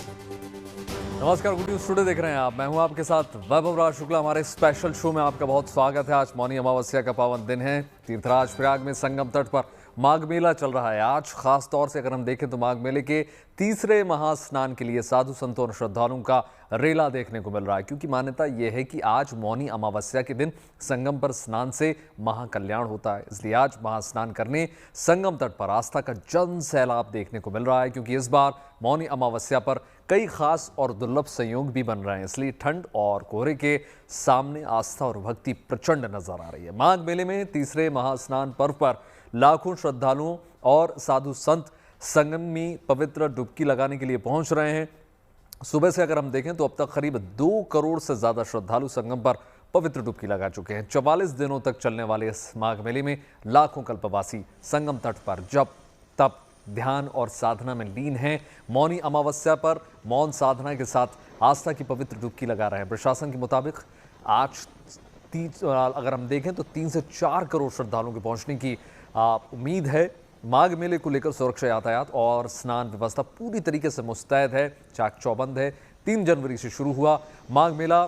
नमस्कार, good news today देख रहे हैं आप। मैं हूं आपके साथ वैभव राज शुक्ला। हमारे स्पेशल शो में आपका बहुत स्वागत है। आज मौनी अमावस्या का पावन दिन है। तीर्थराज प्रयाग में संगम तट पर माघ मेला चल रहा है। आज खास तौर से अगर हम देखें तो माघ मेले के तीसरे महास्नान के लिए साधु संतों और श्रद्धालुओं का रेला देखने को मिल रहा है, क्योंकि मान्यता यह है कि आज मौनी अमावस्या के दिन संगम पर स्नान से महाकल्याण होता है। इसलिए आज महास्नान करने संगम तट पर आस्था का जन सैलाब देखने को मिल रहा है, क्योंकि इस बार मौनी अमावस्या पर कई खास और दुर्लभ संयोग भी बन रहे हैं। इसलिए ठंड और कोहरे के सामने आस्था और भक्ति प्रचंड नजर आ रही है। माघ मेले में तीसरे महास्नान पर्व पर लाखों श्रद्धालुओं और साधु संत संगम में पवित्र डुबकी लगाने के लिए पहुंच रहे हैं। सुबह से अगर हम देखें तो अब तक करीब 2 करोड़ से ज्यादा श्रद्धालु संगम पर पवित्र डुबकी लगा चुके हैं। 44 दिनों तक चलने वाले इस माघ मेले में लाखों कल्पवासी संगम तट पर जप तप ध्यान और साधना में लीन हैं। मौनी अमावस्या पर मौन साधना के साथ आस्था की पवित्र डुबकी लगा रहे हैं। प्रशासन के मुताबिक आज अगर हम देखें तो 3 से 4 करोड़ श्रद्धालुओं के पहुंचने की उम्मीद है। माघ मेले को लेकर सुरक्षा, यातायात और स्नान व्यवस्था पूरी तरीके से मुस्तैद है। चाक चौबंद है। 3 जनवरी से शुरू हुआ माघ मेला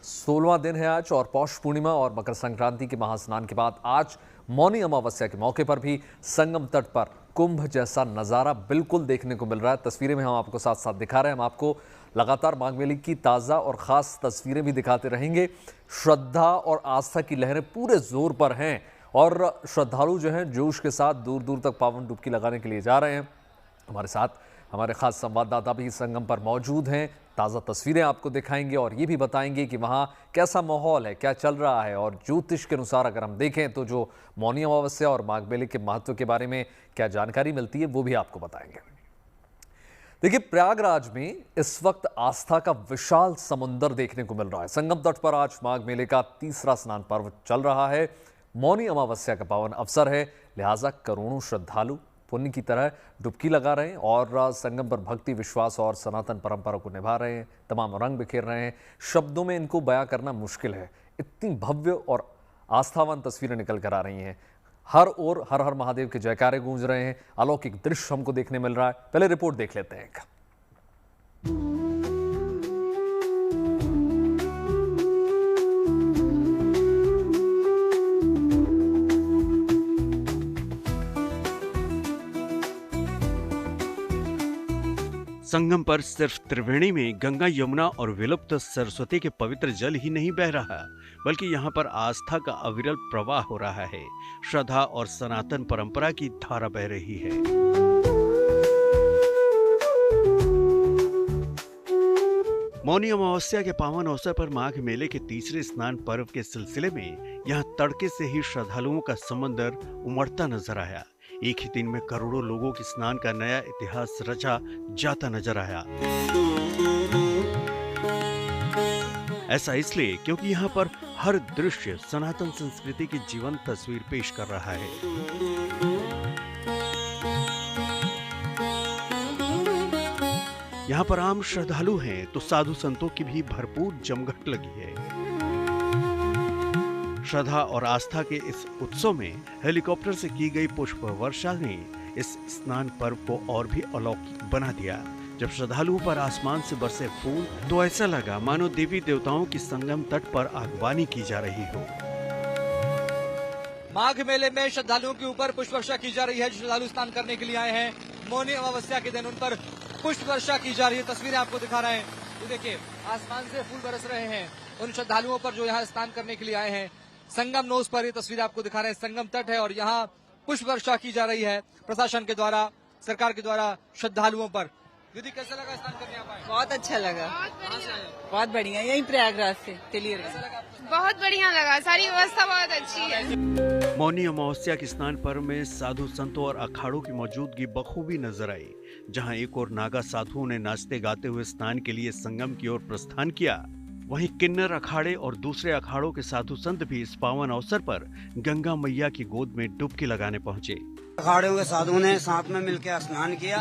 16वां दिन है आज, और पौष पूर्णिमा और मकर संक्रांति के महास्नान के बाद आज मौनी अमावस्या के मौके पर भी संगम तट पर कुंभ जैसा नज़ारा बिल्कुल देखने को मिल रहा है। तस्वीरें में हम आपको साथ साथ दिखा रहे हैं। हम आपको लगातार माघ मेले की ताज़ा और ख़ास तस्वीरें भी दिखाते रहेंगे। श्रद्धा और आस्था की लहरें पूरे जोर पर हैं और श्रद्धालु जो हैं जोश के साथ दूर दूर तक पावन डुबकी लगाने के लिए जा रहे हैं। हमारे साथ हमारे खास संवाददाता भी संगम पर मौजूद हैं। ताज़ा तस्वीरें आपको दिखाएंगे और ये भी बताएंगे कि वहाँ कैसा माहौल है, क्या चल रहा है, और ज्योतिष के अनुसार अगर हम देखें तो जो मौनी अमावस्या और माघ मेले के महत्व के बारे में क्या जानकारी मिलती है वो भी आपको बताएंगे। देखिए, प्रयागराज में इस वक्त आस्था का विशाल समुंदर देखने को मिल रहा है। संगम तट पर आज माघ मेले का तीसरा स्नान पर्व चल रहा है। मौनी अमावस्या का पावन अवसर है, लिहाजा करोड़ों श्रद्धालु पुण्य की तरह डुबकी लगा रहे हैं और संगम पर भक्ति, विश्वास और सनातन परंपरा को निभा रहे हैं। तमाम रंग बिखेर रहे हैं। शब्दों में इनको बयां करना मुश्किल है। इतनी भव्य और आस्थावान तस्वीरें निकल कर आ रही हैं। हर ओर हर हर महादेव के जयकारे गूंज रहे हैं। अलौकिक दृश्य हमको देखने मिल रहा है। पहले रिपोर्ट देख लेते हैं। संगम पर सिर्फ त्रिवेणी में गंगा, यमुना और विलुप्त सरस्वती के पवित्र जल ही नहीं बह रहा, बल्कि यहाँ पर आस्था का अविरल प्रवाह हो रहा है। श्रद्धा और सनातन परंपरा की धारा बह रही है। मौनी अमावस्या के पावन अवसर पर माघ मेले के तीसरे स्नान पर्व के सिलसिले में यहाँ तड़के से ही श्रद्धालुओं का समंदर उमड़ता नजर आया। एक ही दिन में करोड़ों लोगों के स्नान का नया इतिहास रचा जाता नजर आया। ऐसा इसलिए क्योंकि यहाँ पर हर दृश्य सनातन संस्कृति की जीवंत तस्वीर पेश कर रहा है। यहाँ पर आम श्रद्धालु हैं तो साधु संतों की भी भरपूर जमघट लगी है। श्रद्धा और आस्था के इस उत्सव में हेलीकॉप्टर से की गई पुष्प वर्षा ने इस स्नान पर्व को और भी अलौकिक बना दिया। जब श्रद्धालुओं पर आसमान से बरसे फूल तो ऐसा लगा मानो देवी देवताओं की संगम तट पर आगवानी की जा रही हो। माघ मेले में श्रद्धालुओं के ऊपर पुष्प वर्षा की जा रही है। जो श्रद्धालु स्नान करने के लिए आए हैं मौनी अमावस्या के दिन, उन पर पुष्प वर्षा की जा रही है। तस्वीरें आपको दिखा रहे हैं। ये देखिए, आसमान से फूल बरस रहे हैं उन श्रद्धालुओं पर जो यहाँ स्नान करने के लिए आए हैं। संगम नोज पर ये तस्वीर आपको दिखा रहे हैं। संगम तट है और यहाँ पुष्प वर्षा की जा रही है प्रशासन के द्वारा, सरकार के द्वारा श्रद्धालुओं पर। दीदी, कैसा लगा स्नान करने आप आए? बहुत अच्छा लगा, बहुत बढ़िया। यही प्रयागराज से तिलियर। बहुत बढ़िया लगा, सारी व्यवस्था बहुत अच्छी है। मौनी अमावस्या के स्नान पर्व में साधु संतों और अखाड़ों की मौजूदगी बखूबी नजर आई। जहां एक और नागा साधुओं ने नाचते गाते हुए स्नान के लिए संगम की ओर प्रस्थान किया, वहीं किन्नर अखाड़े और दूसरे अखाड़ों के साधु संत भी इस पावन अवसर पर गंगा मैया की गोद में डुबकी लगाने पहुंचे। अखाड़ों के साधुओं ने साथ में मिलकर स्नान किया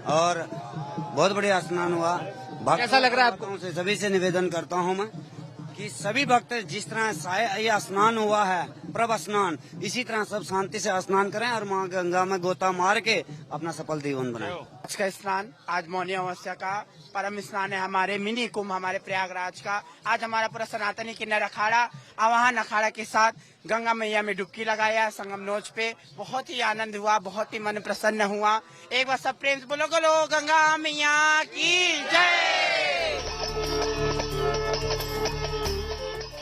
और बहुत बढ़िया स्नान हुआ। कैसा लग रहा है आपको? से सभी से निवेदन करता हूं मैं कि सभी भक्त जिस तरह ये स्नान हुआ है, प्रभ स्नान, इसी तरह सब शांति से स्नान करें और मां गंगा में गोता मार के अपना सफल जीवन बनाएं। आज का स्नान, आज मौनी अमावस्या का परम स्नान है, हमारे मिनी कुंभ, हमारे प्रयागराज का। आज हमारा पूरा सनातनी किन्नर अखाड़ा आवाहन अखाड़ा के साथ गंगा मैया में डुबकी लगाया संगम नोच पे। बहुत ही आनंद हुआ, बहुत ही मन प्रसन्न हुआ। एक बार सब प्रेम से बोलो बोलो गंगा मैया की जय।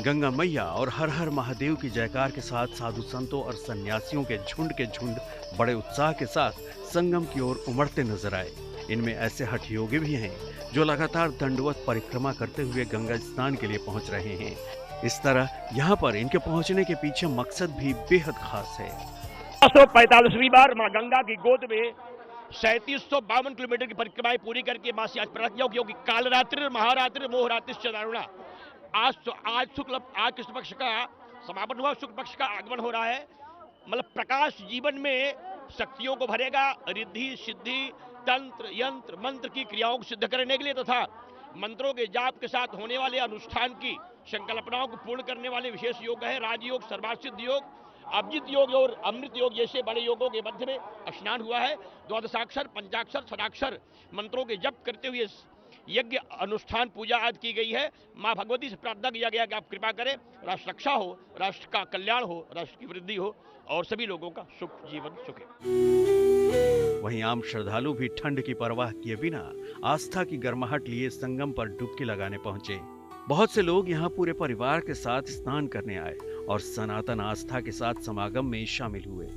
गंगा मैया और हर हर महादेव की जयकार के साथ साधु संतों और सन्यासियों के झुंड बड़े उत्साह के साथ संगम की ओर उमड़ते नजर आए। इनमें ऐसे हठ योगी भी हैं जो लगातार दंडवत परिक्रमा करते हुए गंगा स्नान के लिए पहुंच रहे हैं। इस तरह यहाँ पर इनके पहुंचने के पीछे मकसद भी बेहद खास है। 145वीं बार मां गंगा की गोद में 3752 किलोमीटर की परिक्रमाएं पूरी करके मां से आज प्रार्थना क्योंकि काल रात्रि महारात्रि मोहरात्रि चदारुणा आज कृष्ण पक्ष का समापन हुआ, शुक्ल पक्ष का आगमन हो रहा है। मतलब प्रकाश जीवन में शक्तियों को भरेगा, रिद्धि सिद्धि तंत्र यंत्र मंत्र की क्रियाओं को सिद्ध करने के लिए तथा मंत्रों के जाप के साथ होने वाले अनुष्ठान की संकल्पनाओं को पूर्ण करने वाले विशेष योग है राजयोग, सर्वासिद्ध योग, अभिजित योग और अमृत योग जैसे बड़े योगों के मध्य में स्नान हुआ है। द्वादशाक्षर, पंचाक्षर, षडाक्षर मंत्रों के जप करते हुए यज्ञ अनुष्ठान पूजा आज की गई है। मां भगवती से प्रार्थना किया गया कि आप कृपा करें, राष्ट्र रक्षा हो, राष्ट्र का कल्याण हो, राष्ट्र की वृद्धि हो और सभी लोगों का सुख जीवन सुखे। वहीं आम श्रद्धालु भी ठंड की परवाह किए बिना आस्था की गर्माहट लिए संगम पर डुबकी लगाने पहुंचे। बहुत से लोग यहाँ पूरे परिवार के साथ स्नान करने आए और सनातन आस्था के साथ समागम में शामिल हुए।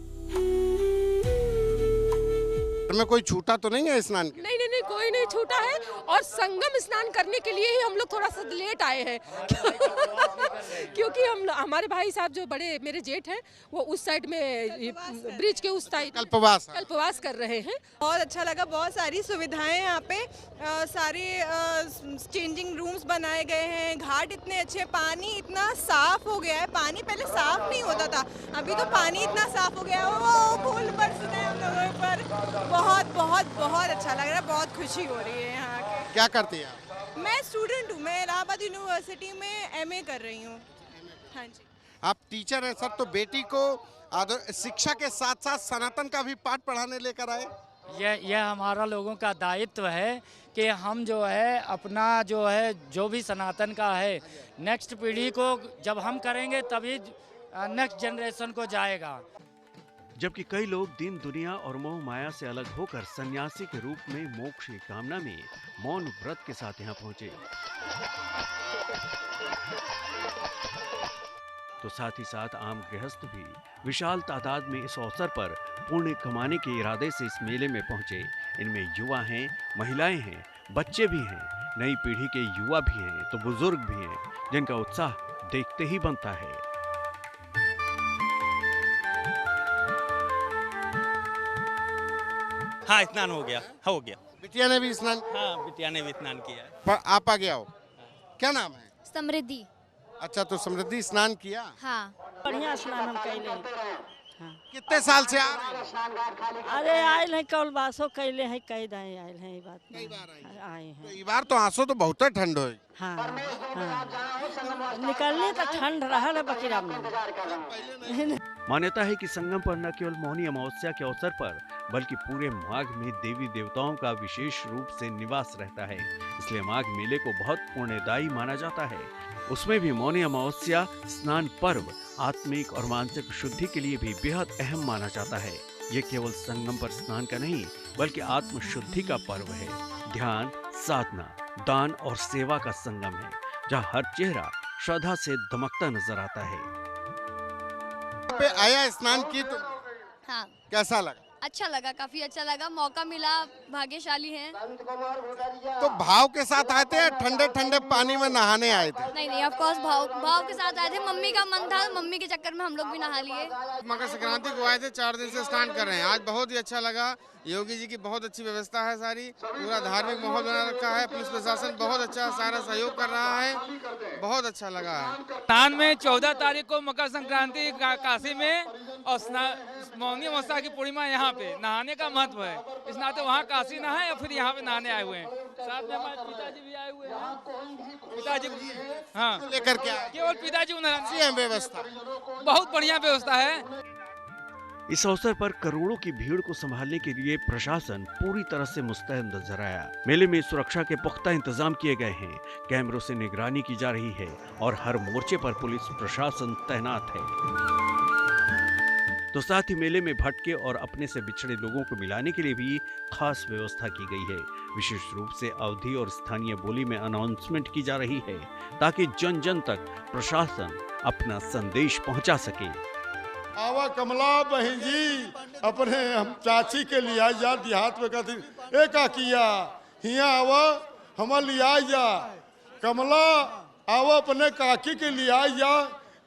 में कोई छूटा तो नहीं है स्नान के? नहीं, कोई नहीं छूटा है और संगम स्नान करने के लिए ही हम लोग थोड़ा सा लेट आए हैं क्योंकि हमारे भाई साहब जो बड़े मेरे जेठ हैं वो उस साइड में ब्रिज के उस साइड कल्पवास कर रहे हैं। बहुत अच्छा लगा, बहुत सारी सुविधाएं यहाँ पे, सारे चेंजिंग रूम्स बनाए गए हैं, घाट इतने अच्छे, पानी इतना साफ हो गया है। पानी पहले साफ नहीं होता था, अभी तो पानी इतना साफ हो गया है। वो फूल बरस रहे हैं हम लोगों पर, बहुत बहुत बहुत अच्छा लग रहा है, बहुत खुशी हो रही है यहाँ के। क्या करती हैं आप? मैं स्टूडेंट हूँ, मैं इलाहाबाद यूनिवर्सिटी में एमए कर रही हूँ। हाँ जी। आप टीचर हैं सर, तो बेटी को शिक्षा के साथ साथ सनातन का भी पाठ पढ़ाने लेकर आए। यह हमारा लोगों का दायित्व है कि हम जो है अपना जो है जो भी सनातन का है नेक्स्ट पीढ़ी को जब हम करेंगे तभी नेक्स्ट जनरेशन को जाएगा। जबकि कई लोग दिन दुनिया और मोह माया से अलग होकर सन्यासी के रूप में मोक्ष की कामना में मौन व्रत के साथ यहाँ पहुंचे, तो साथ ही साथ आम गृहस्थ भी विशाल तादाद में इस अवसर पर पुण्य कमाने के इरादे से इस मेले में पहुंचे। इनमें युवा हैं, महिलाएं हैं, बच्चे भी हैं, नई पीढ़ी के युवा भी हैं तो बुजुर्ग भी हैं, जिनका उत्साह देखते ही बनता है। हाँ, स्नान हो गया। बिटिया ने भी स्नान? हाँ, बिटिया ने भी स्नान किया। पर आप आ गया हो, क्या नाम है? समृद्धि। अच्छा, तो समृद्धि स्नान किया? हाँ, बढ़िया स्नान हम कैले। हाँ। कितने साल से आ रहे हैं? अरे आयल है कौल बासो कैले है, कई दाएं आयल है, बात कई बार आए हैं। तो इस बार तो आंसू तो बहुत ठंड हो। हाँ, निकलने तो ठंड रहा है बकीरा में। मान्यता है कि संगम पर न केवल मौनी अमावस्या के अवसर पर बल्कि पूरे माघ में देवी देवताओं का विशेष रूप से निवास रहता है, इसलिए माघ मेले को बहुत पुण्यदायी माना जाता है। उसमें भी मौनी अमावस्या स्नान पर्व आत्मिक और मानसिक शुद्धि के लिए भी बेहद अहम माना जाता है। ये केवल संगम पर स्नान का नहीं बल्कि आत्म शुद्धि का पर्व है। ध्यान, साधना, दान और सेवा का संगम है, जहाँ हर चेहरा श्रद्धा से दमकता नजर आता है। पे आया स्नान की तो हाँ, कैसा लगा? अच्छा लगा, काफी अच्छा लगा, मौका मिला, भाग्यशाली हैं। तो भाव के साथ आए थे या ठंडे ठंडे पानी में नहाने आए थे? नहीं, ऑफ कोर्स भाव के साथ आए थे। मम्मी का मन था, मम्मी के चक्कर में हम लोग भी नहा लिए। मकर संक्रांति को आए थे, 4 दिन से स्नान कर रहे हैं। आज बहुत ही अच्छा लगा, योगी जी की बहुत अच्छी व्यवस्था है, सारी पूरा धार्मिक माहौल बना रखा है, पुलिस प्रशासन बहुत अच्छा सारा सहयोग कर रहा है, बहुत अच्छा लगा है। स्नान में 14 तारीख को मकर संक्रांति काशी में और मौनी अमावस्या की पूर्णिमा यहाँ पे नहाने का महत्व है। इस नाते वहाँ काशी नहाए और फिर यहाँ पे नहाने आए हुए हैं। साथ में हमारे पिताजी भी आए हुए हैं। पिताजी हाँ लेकर के केवल पिताजी व्यवस्था बहुत बढ़िया व्यवस्था है। इस अवसर पर करोड़ों की भीड़ को संभालने के लिए प्रशासन पूरी तरह से मुस्तैद नजर आया। मेले में सुरक्षा के पुख्ता इंतजाम किए गए हैं, कैमरों से निगरानी की जा रही है और हर मोर्चे पर पुलिस प्रशासन तैनात है। तो साथ ही मेले में भटके और अपने से बिछड़े लोगों को मिलाने के लिए भी खास व्यवस्था की गई है। विशेष रूप से अवधी और स्थानीय बोली में अनाउंसमेंट की जा रही है ताकि जन जन तक प्रशासन अपना संदेश पहुंचा सके। आवा कमला बहन जी अपने हम चाची के लिए जा देहात में कहती एक किया हिया आवा हम लिया जा कमला आवा अपने काकी के लिए जा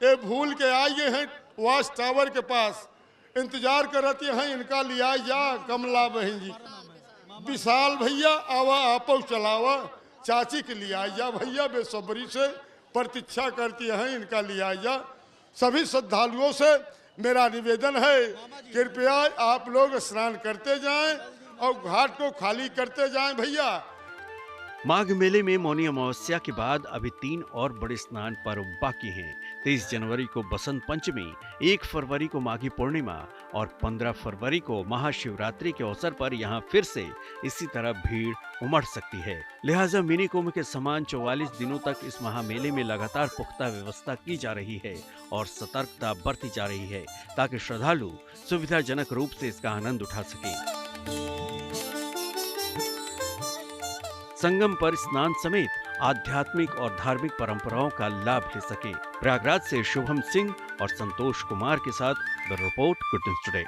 ये भूल के आए हैं वाच टावर के पास इंतजार करती हैं इनका लिया जा कमला बहन जी। विशाल भैया आवा आप चलावा चाची के लिए जा भैया बेसब्री से प्रतीक्षा करती हैं इनका लिया जा। सभी श्रद्धालुओं से मेरा निवेदन है कृपया आप लोग स्नान करते जाएं और घाट को खाली करते जाएं भैया। माघ मेले में मौनी अमावस्या के बाद अभी 3 और बड़े स्नान पर्व बाकी हैं। 23 जनवरी को बसंत पंचमी, 1 फरवरी को माघी पूर्णिमा और 15 फरवरी को महाशिवरात्रि के अवसर पर यहाँ फिर से इसी तरह भीड़ उमड़ सकती है। लिहाजा मिनी कुंभ के समान 44 दिनों तक इस महामेले में लगातार पुख्ता व्यवस्था की जा रही है और सतर्कता बरती जा रही है ताकि श्रद्धालु सुविधाजनक रूप से इसका आनंद उठा सके। संगम पर स्नान समेत आध्यात्मिक और धार्मिक परंपराओं का लाभ ले सके। प्रयागराज से शुभम सिंह और संतोष कुमार के साथ the report good news today.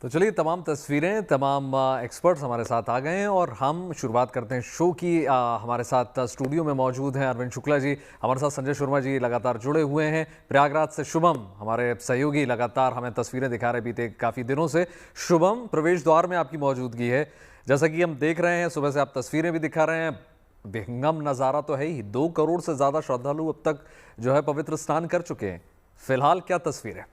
तो चलिए तमाम तस्वीरें तमाम एक्सपर्ट्स हमारे साथ आ गए हैं और हम शुरुआत करते हैं शो की। हमारे साथ स्टूडियो में मौजूद हैं अरविंद शुक्ला जी, हमारे साथ संजय शर्मा जी लगातार जुड़े हुए हैं। प्रयागराज से शुभम हमारे सहयोगी लगातार हमें तस्वीरें दिखा रहे बीते काफ़ी दिनों से। शुभम, प्रवेश द्वार में आपकी मौजूदगी है, जैसा कि हम देख रहे हैं सुबह से आप तस्वीरें भी दिखा रहे हैं। विहंगम नज़ारा तो है ही, 2 करोड़ से ज़्यादा श्रद्धालु अब तक जो है पवित्र स्नान कर चुके हैं। फिलहाल क्या तस्वीर है?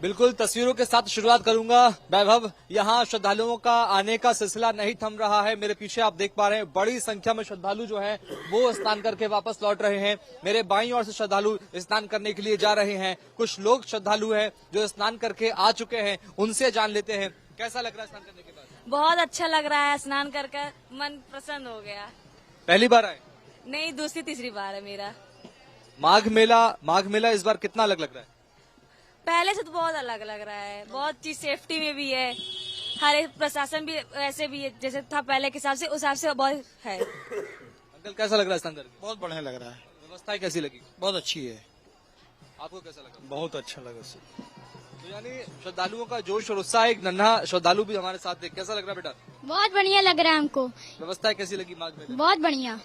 बिल्कुल तस्वीरों के साथ शुरुआत करूंगा। वैभव, यहाँ श्रद्धालुओं का आने का सिलसिला नहीं थम रहा है। मेरे पीछे आप देख पा रहे हैं बड़ी संख्या में श्रद्धालु जो हैं वो स्नान करके वापस लौट रहे हैं। मेरे बाईं ओर से श्रद्धालु स्नान करने के लिए जा रहे हैं। कुछ लोग श्रद्धालु हैं जो स्नान करके आ चुके हैं, उनसे जान लेते हैं कैसा लग रहा है स्नान करने के बाद। बहुत अच्छा लग रहा है, स्नान करके मन प्रसन्न हो गया। पहली बार आए? नहीं, दूसरी तीसरी बार है मेरा। माघ मेला इस बार कितना अलग लग रहा है? पहले से तो बहुत अलग लग रहा है, बहुत चीज सेफ्टी में भी है, हर एक प्रशासन भी ऐसे भी है जैसे था पहले के हिसाब से, उस हिसाब से बहुत है। अंकल कैसा लग रहा है स्नान करके? बहुत बढ़िया लग रहा है। व्यवस्थाएं कैसी लगी? बहुत अच्छी है। आपको कैसा लगा? बहुत अच्छा लगा सर। तो यानी श्रद्धालुओं का जोश और उत्साह, एक नन्हा श्रद्धालु भी हमारे साथ है। कैसा लग रहा है बेटा? बहुत बढ़िया लग रहा है हमको। व्यवस्थाएं कैसी लगी माघ मेले? बहुत बढ़िया।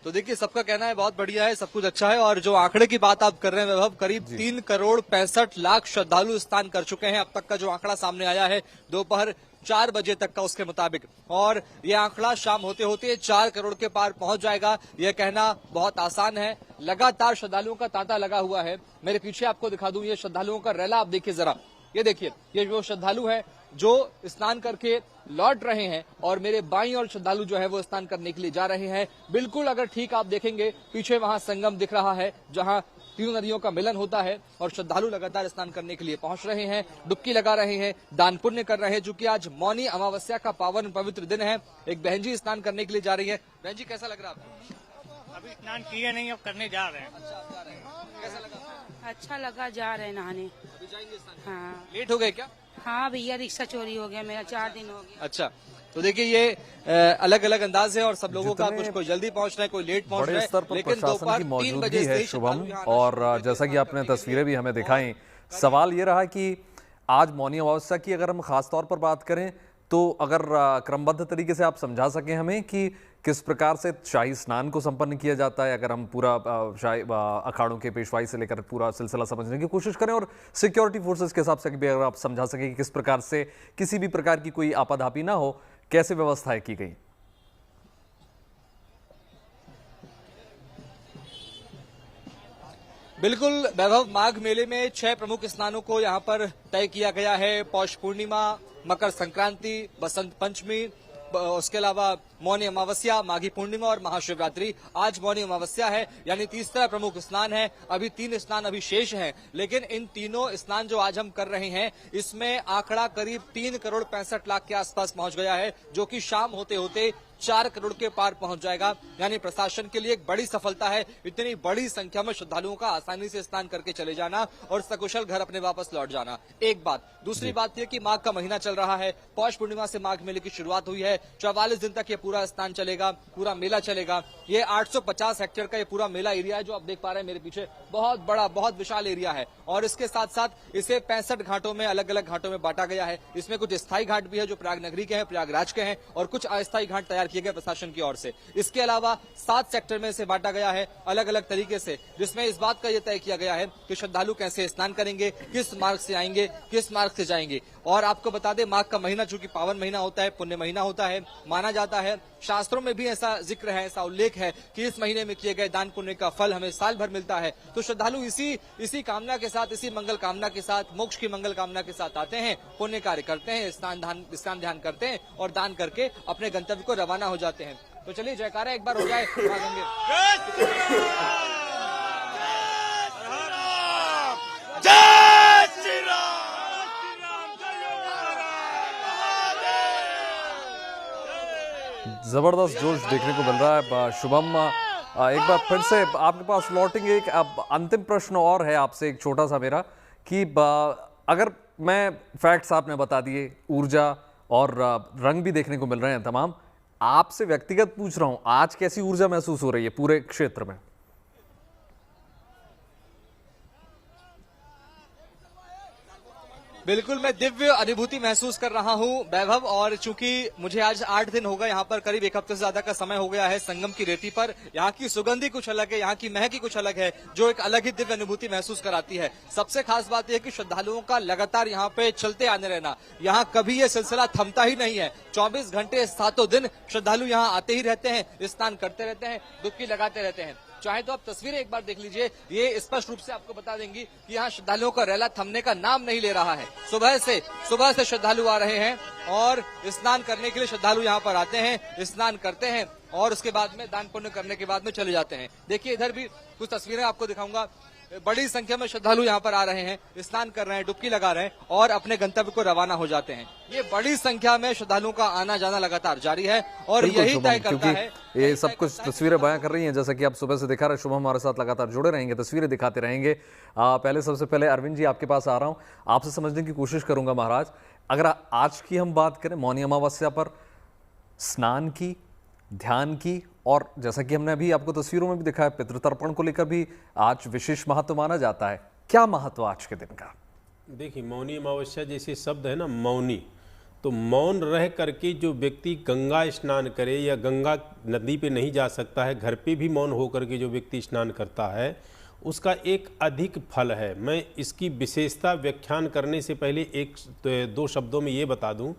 तो देखिए सबका कहना है बहुत बढ़िया है, सब कुछ अच्छा है। और जो आंकड़े की बात आप कर रहे हैं वैभव, करीब 3 करोड़ 65 लाख श्रद्धालु स्नान कर चुके हैं अब तक का जो आंकड़ा सामने आया है दोपहर 4 बजे तक का उसके मुताबिक। और ये आंकड़ा शाम होते होते 4 करोड़ के पार पहुंच जाएगा, यह कहना बहुत आसान है। लगातार श्रद्धालुओं का तांता लगा हुआ है। मेरे पीछे आपको दिखा दूं ये श्रद्धालुओं का रैला, आप देखिए जरा, ये देखिए, ये जो श्रद्धालु है जो स्नान करके लौट रहे हैं और मेरे बाईं ओर श्रद्धालु जो है वो स्नान करने के लिए जा रहे हैं। बिल्कुल अगर ठीक आप देखेंगे पीछे वहां संगम दिख रहा है जहां तीनों नदियों का मिलन होता है और श्रद्धालु लगातार स्नान करने के लिए पहुंच रहे हैं, डुबकी लगा रहे हैं, दान पुण्य कर रहे हैं। चूंकि आज मौनी अमावस्या का पावन पवित्र दिन है, एक बहन जी स्नान करने के लिए जा रही है। बहन जी कैसा लग रहा है आपको? अभी स्नान किए नहीं, अब करने जा रहे हैं। कैसा लगा? अच्छा लगा, जा रहे हैं नहाने। अभी जाएंगे स्नान? हाँ। लेट हो गए क्या? हाँ भैया, रिक्शा चोरी हो गया मेरा, 4 दिन हो गया। अच्छा, तो देखिए ये अलग अलग अंदाज है और सब लोगों का, कुछ कोई जल्दी पहुंच रहा है, कोई लेट पहुंच रहा है, लेकिन प्रशासन की मौजूदगी है शुभम। और जैसा कि आपने तस्वीरें भी हमें दिखाई, सवाल ये रहा कि आज मौनी अमावस्या की अगर हम खास तौर पर बात करें तो अगर क्रमबद्ध तरीके से आप समझा सकें हमें कि किस प्रकार से शाही स्नान को संपन्न किया जाता है, अगर हम पूरा शाही अखाड़ों के पेशवाई से लेकर पूरा सिलसिला समझने की कोशिश करें और सिक्योरिटी फोर्सेस के हिसाब से भी अगर आप समझा सकें कि किस प्रकार से किसी भी प्रकार की कोई आपाधापी ना हो, कैसे व्यवस्थाएं की गई? बिल्कुल वैभव, माघ मेले में 6 प्रमुख स्नानों को यहाँ पर तय किया गया है। पौष पूर्णिमा, मकर संक्रांति, बसंत पंचमी उसके अलावा मौनी अमावस्या, माघी पूर्णिमा और महाशिवरात्रि। आज मौनी अमावस्या है, यानी तीसरा प्रमुख स्नान है। अभी 3 स्नान अभी शेष हैं, लेकिन इन तीनों स्नान जो आज हम कर रहे हैं, इसमें आंकड़ा करीब 3 करोड़ 65 लाख के आसपास पहुंच गया है, जो कि शाम होते होते 4 करोड़ के पार पहुंच जाएगा। यानी प्रशासन के लिए एक बड़ी सफलता है, इतनी बड़ी संख्या में श्रद्धालुओं का आसानी से स्नान करके चले जाना और सकुशल घर अपने वापस लौट जाना। एक बात। दूसरी बात यह कि माघ का महीना चल रहा है, पौष पूर्णिमा से माघ मेले की शुरुआत हुई है। 44 दिन तक ये पूरा स्नान चलेगा, पूरा मेला चलेगा। ये 850 हेक्टेयर का ये पूरा मेला एरिया है, जो आप देख पा रहे हैं मेरे पीछे। बहुत बड़ा, बहुत विशाल एरिया है और इसके साथ साथ इसे 65 घाटों में, अलग अलग घाटों में बांटा गया है। इसमें कुछ स्थायी घाट भी है जो प्रयाग नगरी के हैं, प्रयागराज के हैं, और कुछ अस्थायी घाट तैयार किए गए प्रशासन की ओर से। इसके अलावा 7 सेक्टर में इसे बांटा गया है अलग अलग तरीके से, जिसमें इस बात का यह तय किया गया है कि श्रद्धालु कैसे स्नान करेंगे, किस मार्ग से आएंगे, किस मार्ग से जाएंगे। और आपको बता दें, माघ का महीना चूंकि पावन महीना होता है, पुण्य महीना होता है, माना जाता है, शास्त्रों में भी ऐसा जिक्र है, ऐसा उल्लेख है कि इस महीने में किए गए दान पुण्य का फल हमें साल भर मिलता है। तो श्रद्धालु इसी कामना के साथ, इसी मंगल कामना के साथ, मोक्ष की मंगल कामना के साथ आते हैं, पुण्य कार्य करते हैं, स्नान ध्यान करते हैं और दान करके अपने गंतव्य को रवाना हो जाते हैं। तो चलिए जयकारा एक बार हो जाए। जबरदस्त जोश देखने को मिल रहा है। शुभम, एक बार फिर से आपके पास लौटेंगे। एक अंतिम प्रश्न और है आपसे, एक छोटा सा मेरा, कि अगर मैं फैक्ट्स आपने बता दिए, ऊर्जा और रंग भी देखने को मिल रहे हैं तमाम, आपसे व्यक्तिगत पूछ रहा हूं, आज कैसी ऊर्जा महसूस हो रही है पूरे क्षेत्र में? बिल्कुल, मैं दिव्य अनुभूति महसूस कर रहा हूं वैभव। और चूंकि मुझे आज 8 दिन हो गए यहाँ पर, करीब 1 हफ्ते से ज्यादा का समय हो गया है संगम की रेती पर। यहाँ की सुगंधी कुछ अलग है, यहाँ की महक ही कुछ अलग है, जो एक अलग ही दिव्य अनुभूति महसूस कराती है। सबसे खास बात यह है कि श्रद्धालुओं का लगातार यहाँ पे चलते आने रहना, यहाँ कभी ये सिलसिला थमता ही नहीं है। 24 घंटे 7 दिन श्रद्धालु यहाँ आते ही रहते हैं, स्नान करते रहते हैं, डुबकी लगाते रहते हैं। चाहे तो आप तस्वीरें एक बार देख लीजिए, ये स्पष्ट रूप से आपको बता देंगी कि यहाँ श्रद्धालुओं का रैला थमने का नाम नहीं ले रहा है। सुबह से श्रद्धालु आ रहे हैं और स्नान करने के लिए श्रद्धालु यहाँ पर आते हैं, स्नान करते हैं और उसके बाद में दान पुण्य करने के बाद में चले जाते हैं। देखिए इधर भी कुछ तस्वीरें आपको दिखाऊंगा। बड़ी संख्या में श्रद्धालु यहाँ पर आ रहे हैं, स्नान कर रहे हैं, डुबकी लगा रहे हैं और अपने गंतव्य को रवाना हो जाते हैं। ये बड़ी संख्या में श्रद्धालुओं का आना जाना लगातार जारी है और यही तय करता है। ये सब कुछ तस्वीरें बयां कर रही हैं, जैसा कि आप सुबह से दिखा रहे हैं। शुभम हमारे साथ लगातार जुड़े रहेंगे, तस्वीरें दिखाते रहेंगे। सबसे पहले अरविंद जी आपके पास आ रहा हूं, आपसे समझने की कोशिश करूंगा महाराज, अगर आज की हम बात करें मौनी अमावस्या पर स्नान की, ध्यान की, और जैसा कि हमने अभी आपको तस्वीरों में भी दिखाया, पितृतर्पण को लेकर भी आज विशेष महत्व माना जाता है। क्या महत्व आज के दिन का? देखिए, मौनी अमावस्या जैसे शब्द है ना, मौनी, तो मौन रह करके जो व्यक्ति गंगा स्नान करे या गंगा नदी पे नहीं जा सकता है, घर पे भी मौन होकर के जो व्यक्ति स्नान करता है, उसका एक अधिक फल है। मैं इसकी विशेषता व्याख्यान करने से पहले 1-2 शब्दों में ये बता दूं।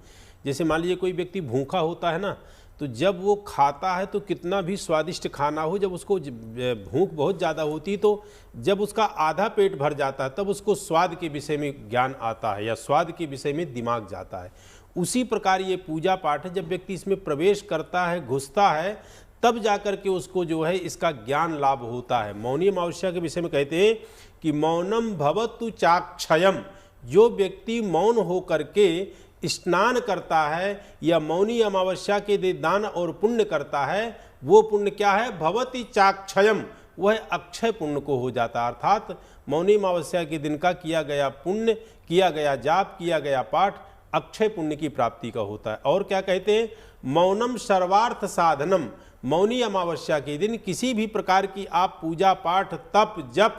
जैसे मान लीजिए कोई व्यक्ति भूखा होता है ना, तो जब वो खाता है तो कितना भी स्वादिष्ट खाना हो, जब उसको भूख बहुत ज़्यादा होती है, तो जब उसका आधा पेट भर जाता है तब उसको स्वाद के विषय में ज्ञान आता है या स्वाद के विषय में दिमाग जाता है। उसी प्रकार ये पूजा पाठ है, जब व्यक्ति इसमें प्रवेश करता है, घुसता है, तब जाकर के उसको जो है इसका ज्ञान लाभ होता है। मौनी अमावस्या के विषय में कहते हैं कि मौनम भवतु चाक्षयम, जो व्यक्ति मौन हो करके स्नान करता है या मौनी अमावस्या के दिन दान और पुण्य करता है, वो पुण्य क्या है? भवति चाक्षयम, वह अक्षय पुण्य को हो जाता है। अर्थात मौनी अमावस्या के दिन का किया गया पुण्य, किया गया जाप, किया गया पाठ अक्षय पुण्य की प्राप्ति का होता है। और क्या कहते हैं? मौनम सर्वार्थ साधनम, मौनी अमावस्या के दिन किसी भी प्रकार की आप पूजा पाठ, तप, जप,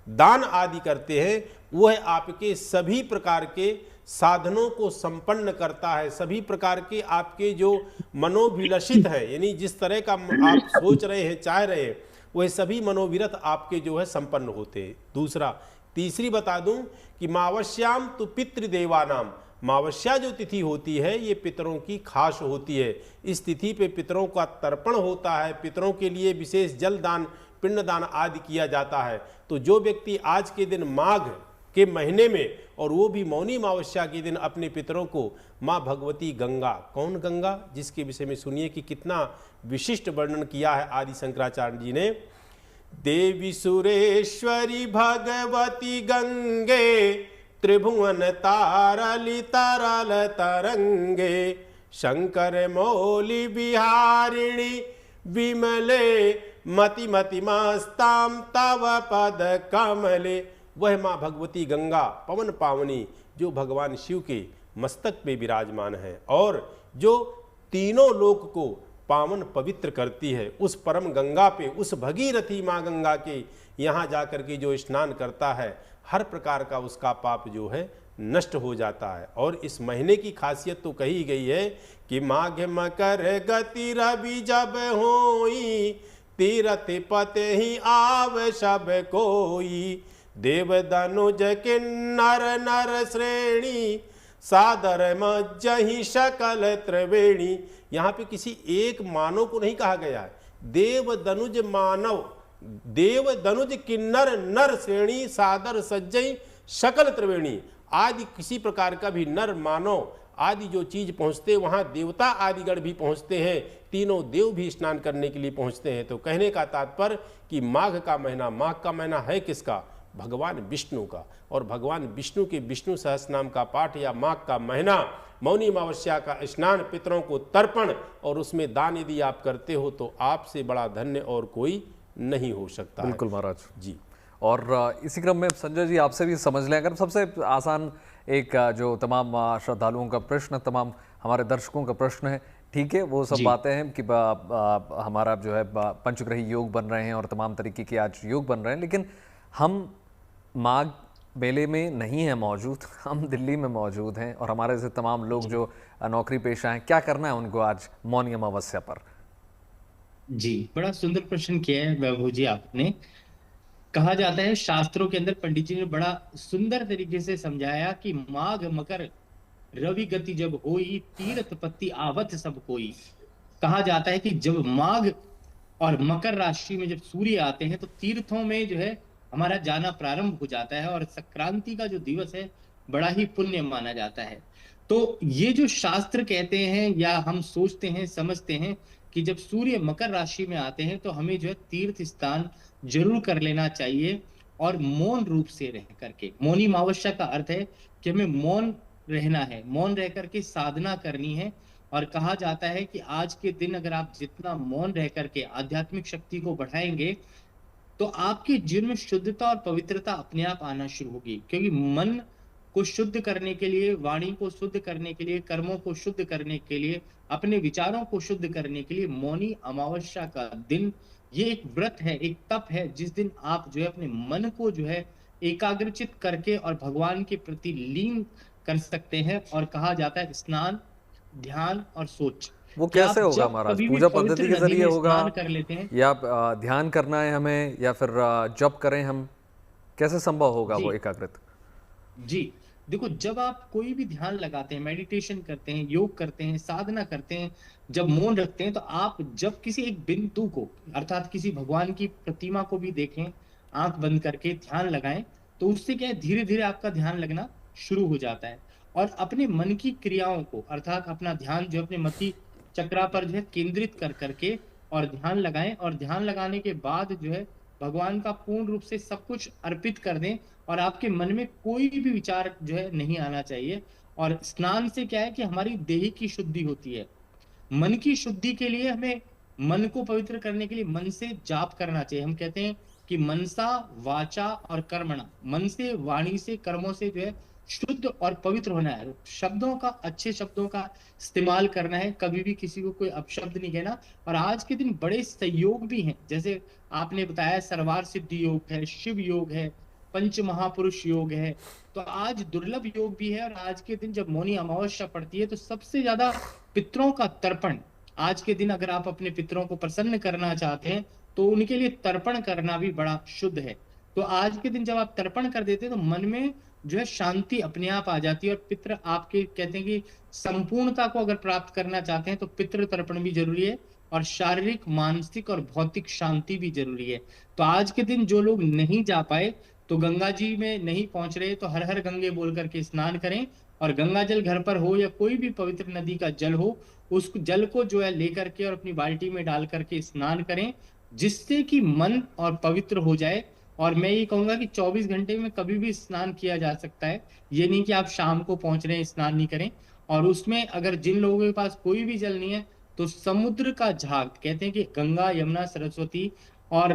दान आदि करते हैं, वह आपके सभी प्रकार के साधनों को संपन्न करता है। सभी प्रकार के आपके जो मनोभिलषित है, यानी जिस तरह का आप सोच रहे हैं, चाह रहे हैं, वह सभी मनोविरत आपके जो है संपन्न होते हैं। तीसरी बता दूं कि मावस्याम तो पितृदेवानाम, मावस्या जो तिथि होती है ये पितरों की खास होती है। इस तिथि पे पितरों का तर्पण होता है, पितरों के लिए विशेष जल दान, पिंड दान आदि किया जाता है। तो जो व्यक्ति आज के दिन माघ के महीने में, और वो भी मौनी अमावस्या के दिन अपने पितरों को माँ भगवती गंगा, कौन गंगा, जिसके विषय में सुनिए कि कितना विशिष्ट वर्णन किया है आदि शंकराचार्य जी ने। देवी सुरेश्वरी भगवती गंगे, त्रिभुवन तारली तरल तरंगे, शंकर मौली बिहारिणी विमले, मति मति मस्ताम तव पद कमले। वह माँ भगवती गंगा पवन पावनी जो भगवान शिव के मस्तक पे विराजमान है और जो तीनों लोक को पावन पवित्र करती है, उस परम गंगा पे, उस भगीरथी माँ गंगा के यहाँ जाकर के जो स्नान करता है, हर प्रकार का उसका पाप जो है नष्ट हो जाता है। और इस महीने की खासियत तो कही गई है कि माघ मकर गति रवि जब होई, तीरथ पते ही आव सब कोई, देव धनुज किन्नर नर श्रेणी, सादर मज्जहि सकल त्रिवेणी। यहाँ पे किसी एक मानव को नहीं कहा गया है, देव धनुज मानव, देव धनुज किन्नर नर श्रेणी, सादर सज्जई सकल त्रिवेणी। आदि किसी प्रकार का भी नर मानव आदि जो चीज पहुँचते वहाँ देवता आदिगण भी पहुँचते हैं, तीनों देव भी स्नान करने के लिए पहुँचते हैं। तो कहने का तात्पर्य कि माघ का महीना है किसका, भगवान विष्णु का, और भगवान विष्णु के विष्णु सहस्रनाम का पाठ या माघ का महीना, मौनी अमावस्या का स्नान, पितरों को तर्पण और उसमें दान यदि आप करते हो तो आपसे बड़ा धन्य और कोई नहीं हो सकता। बिल्कुल महाराज जी। और इसी क्रम में संजय जी आपसे भी समझ लें, अगर सबसे आसान एक जो तमाम श्रद्धालुओं का प्रश्न, तमाम हमारे दर्शकों का प्रश्न है, ठीक है, वो सब बातें हैं कि हमारा जो है पंचग्रही योग बन रहे हैं और तमाम तरीके के आज योग बन रहे हैं, लेकिन हम माघ मेले में नहीं है मौजूद, हम दिल्ली में मौजूद हैं और हमारे से तमाम लोग जो नौकरी पेशा हैं, क्या करना है उनको आज मौनी अमावस्या पर? जी, बड़ा सुंदर प्रश्न किया है वैभव जी आपने। कहा जाता है शास्त्रों के अंदर, पंडित जी ने बड़ा सुंदर तरीके से समझाया कि माघ मकर रवि गति जब होई, तीर्थ पत्ति आवत सब कोई। कहा जाता है कि जब माघ और मकर राशि में जब सूर्य आते हैं तो तीर्थों में जो है हमारा जाना प्रारंभ हो जाता है और संक्रांति का जो दिवस है बड़ा ही पुण्य माना जाता है। तो ये जो शास्त्र कहते हैं या हम सोचते हैं, समझते हैं कि जब सूर्य मकर राशि में आते हैं तो हमें जो है तीर्थ स्नान जरूर कर लेना चाहिए और मौन रूप से रह करके। मौनी अमावस्या का अर्थ है कि हमें मौन रहना है, मौन रह करके साधना करनी है। और कहा जाता है कि आज के दिन अगर आप जितना मौन रह करके आध्यात्मिक शक्ति को बढ़ाएंगे तो आपके जीवन में शुद्धता और पवित्रता अपने आप आना शुरू होगी। क्योंकि मन को शुद्ध करने के लिए, वाणी को शुद्ध करने के लिए, कर्मों को शुद्ध करने के लिए, अपने विचारों को शुद्ध करने के लिए मौनी अमावस्या का दिन ये एक व्रत है, एक तप है, जिस दिन आप जो है अपने मन को जो है एकाग्रचित करके और भगवान के प्रति लीन कर सकते हैं। और कहा जाता है स्नान, ध्यान और सोच। वो कैसे होगा महाराज? पूजा पद्धति के जरिए होगा कर लेते हैं या ध्यान करना है हमें या फिर जप करें हम, कैसे संभव होगा वो एकाग्रत? जी देखो, जब आप कोई भी ध्यान लगाते हैं, मेडिटेशन करते हैं, योग करते हैं, साधना करते हैं, जब मौन रखते हैं, तो आप जब किसी एक बिंदु को अर्थात किसी भगवान की प्रतिमा को भी देखें, आंख बंद करके ध्यान लगाएं, तो उससे क्या है धीरे धीरे आपका ध्यान लगना शुरू हो जाता है। और अपने मन की क्रियाओं को अर्थात अपना ध्यान जो अपने मति चक्रा पर जो है केंद्रित कर करके और ध्यान लगाएं। और ध्यान लगाने के बाद जो है भगवान का पूर्ण रूप से सब कुछ अर्पित कर दें और आपके मन में कोई भी विचार जो है नहीं आना चाहिए। और स्नान से क्या है कि हमारी देह की शुद्धि होती है। मन की शुद्धि के लिए हमें मन को पवित्र करने के लिए मन से जाप करना चाहिए। हम कहते हैं कि मनसा वाचा और कर्मणा, मन से, वाणी से, कर्मों से जो है शुद्ध और पवित्र होना है। शब्दों का, अच्छे शब्दों का इस्तेमाल करना है, कभी भी किसी को कोई अपशब्द नहीं कहना। और आज के दिन बड़े संयोग भी हैं, जैसे आपने बताया सर्वार सिद्धि योग है, शिव योग है, पंच महापुरुष योग है, तो आज दुर्लभ योग भी है। और आज के दिन जब मौनी अमावस्या पड़ती है तो सबसे ज्यादा पितरों का तर्पण, आज के दिन अगर आप अपने पितरों को प्रसन्न करना चाहते हैं तो उनके लिए तर्पण करना भी बड़ा शुद्ध है। तो आज के दिन जब आप तर्पण कर देते हैं तो मन में जो है शांति अपने आप आ जाती है। और पितृ आपके कहते हैं कि संपूर्णता को अगर प्राप्त करना चाहते हैं तो पितृ तर्पण भी जरूरी है और शारीरिक, मानसिक और भौतिक शांति भी जरूरी है। तो आज के दिन जो लोग नहीं जा पाए तो गंगा जी में नहीं पहुंच रहे तो हर हर गंगे बोल करके स्नान करें, और गंगा जल घर पर हो या कोई भी पवित्र नदी का जल हो, उस जल को जो है लेकर के और अपनी बाल्टी में डाल करके स्नान करें, जिससे कि मन और पवित्र हो जाए। और मैं ये कहूंगा कि 24 घंटे में कभी भी स्नान किया जा सकता है, ये नहीं कि आप शाम को पहुंच रहे हैं स्नान नहीं करें। और उसमें अगर जिन लोगों के पास कोई भी जल नहीं है तो समुद्र का झाग, कहते हैं कि गंगा, यमुना, सरस्वती और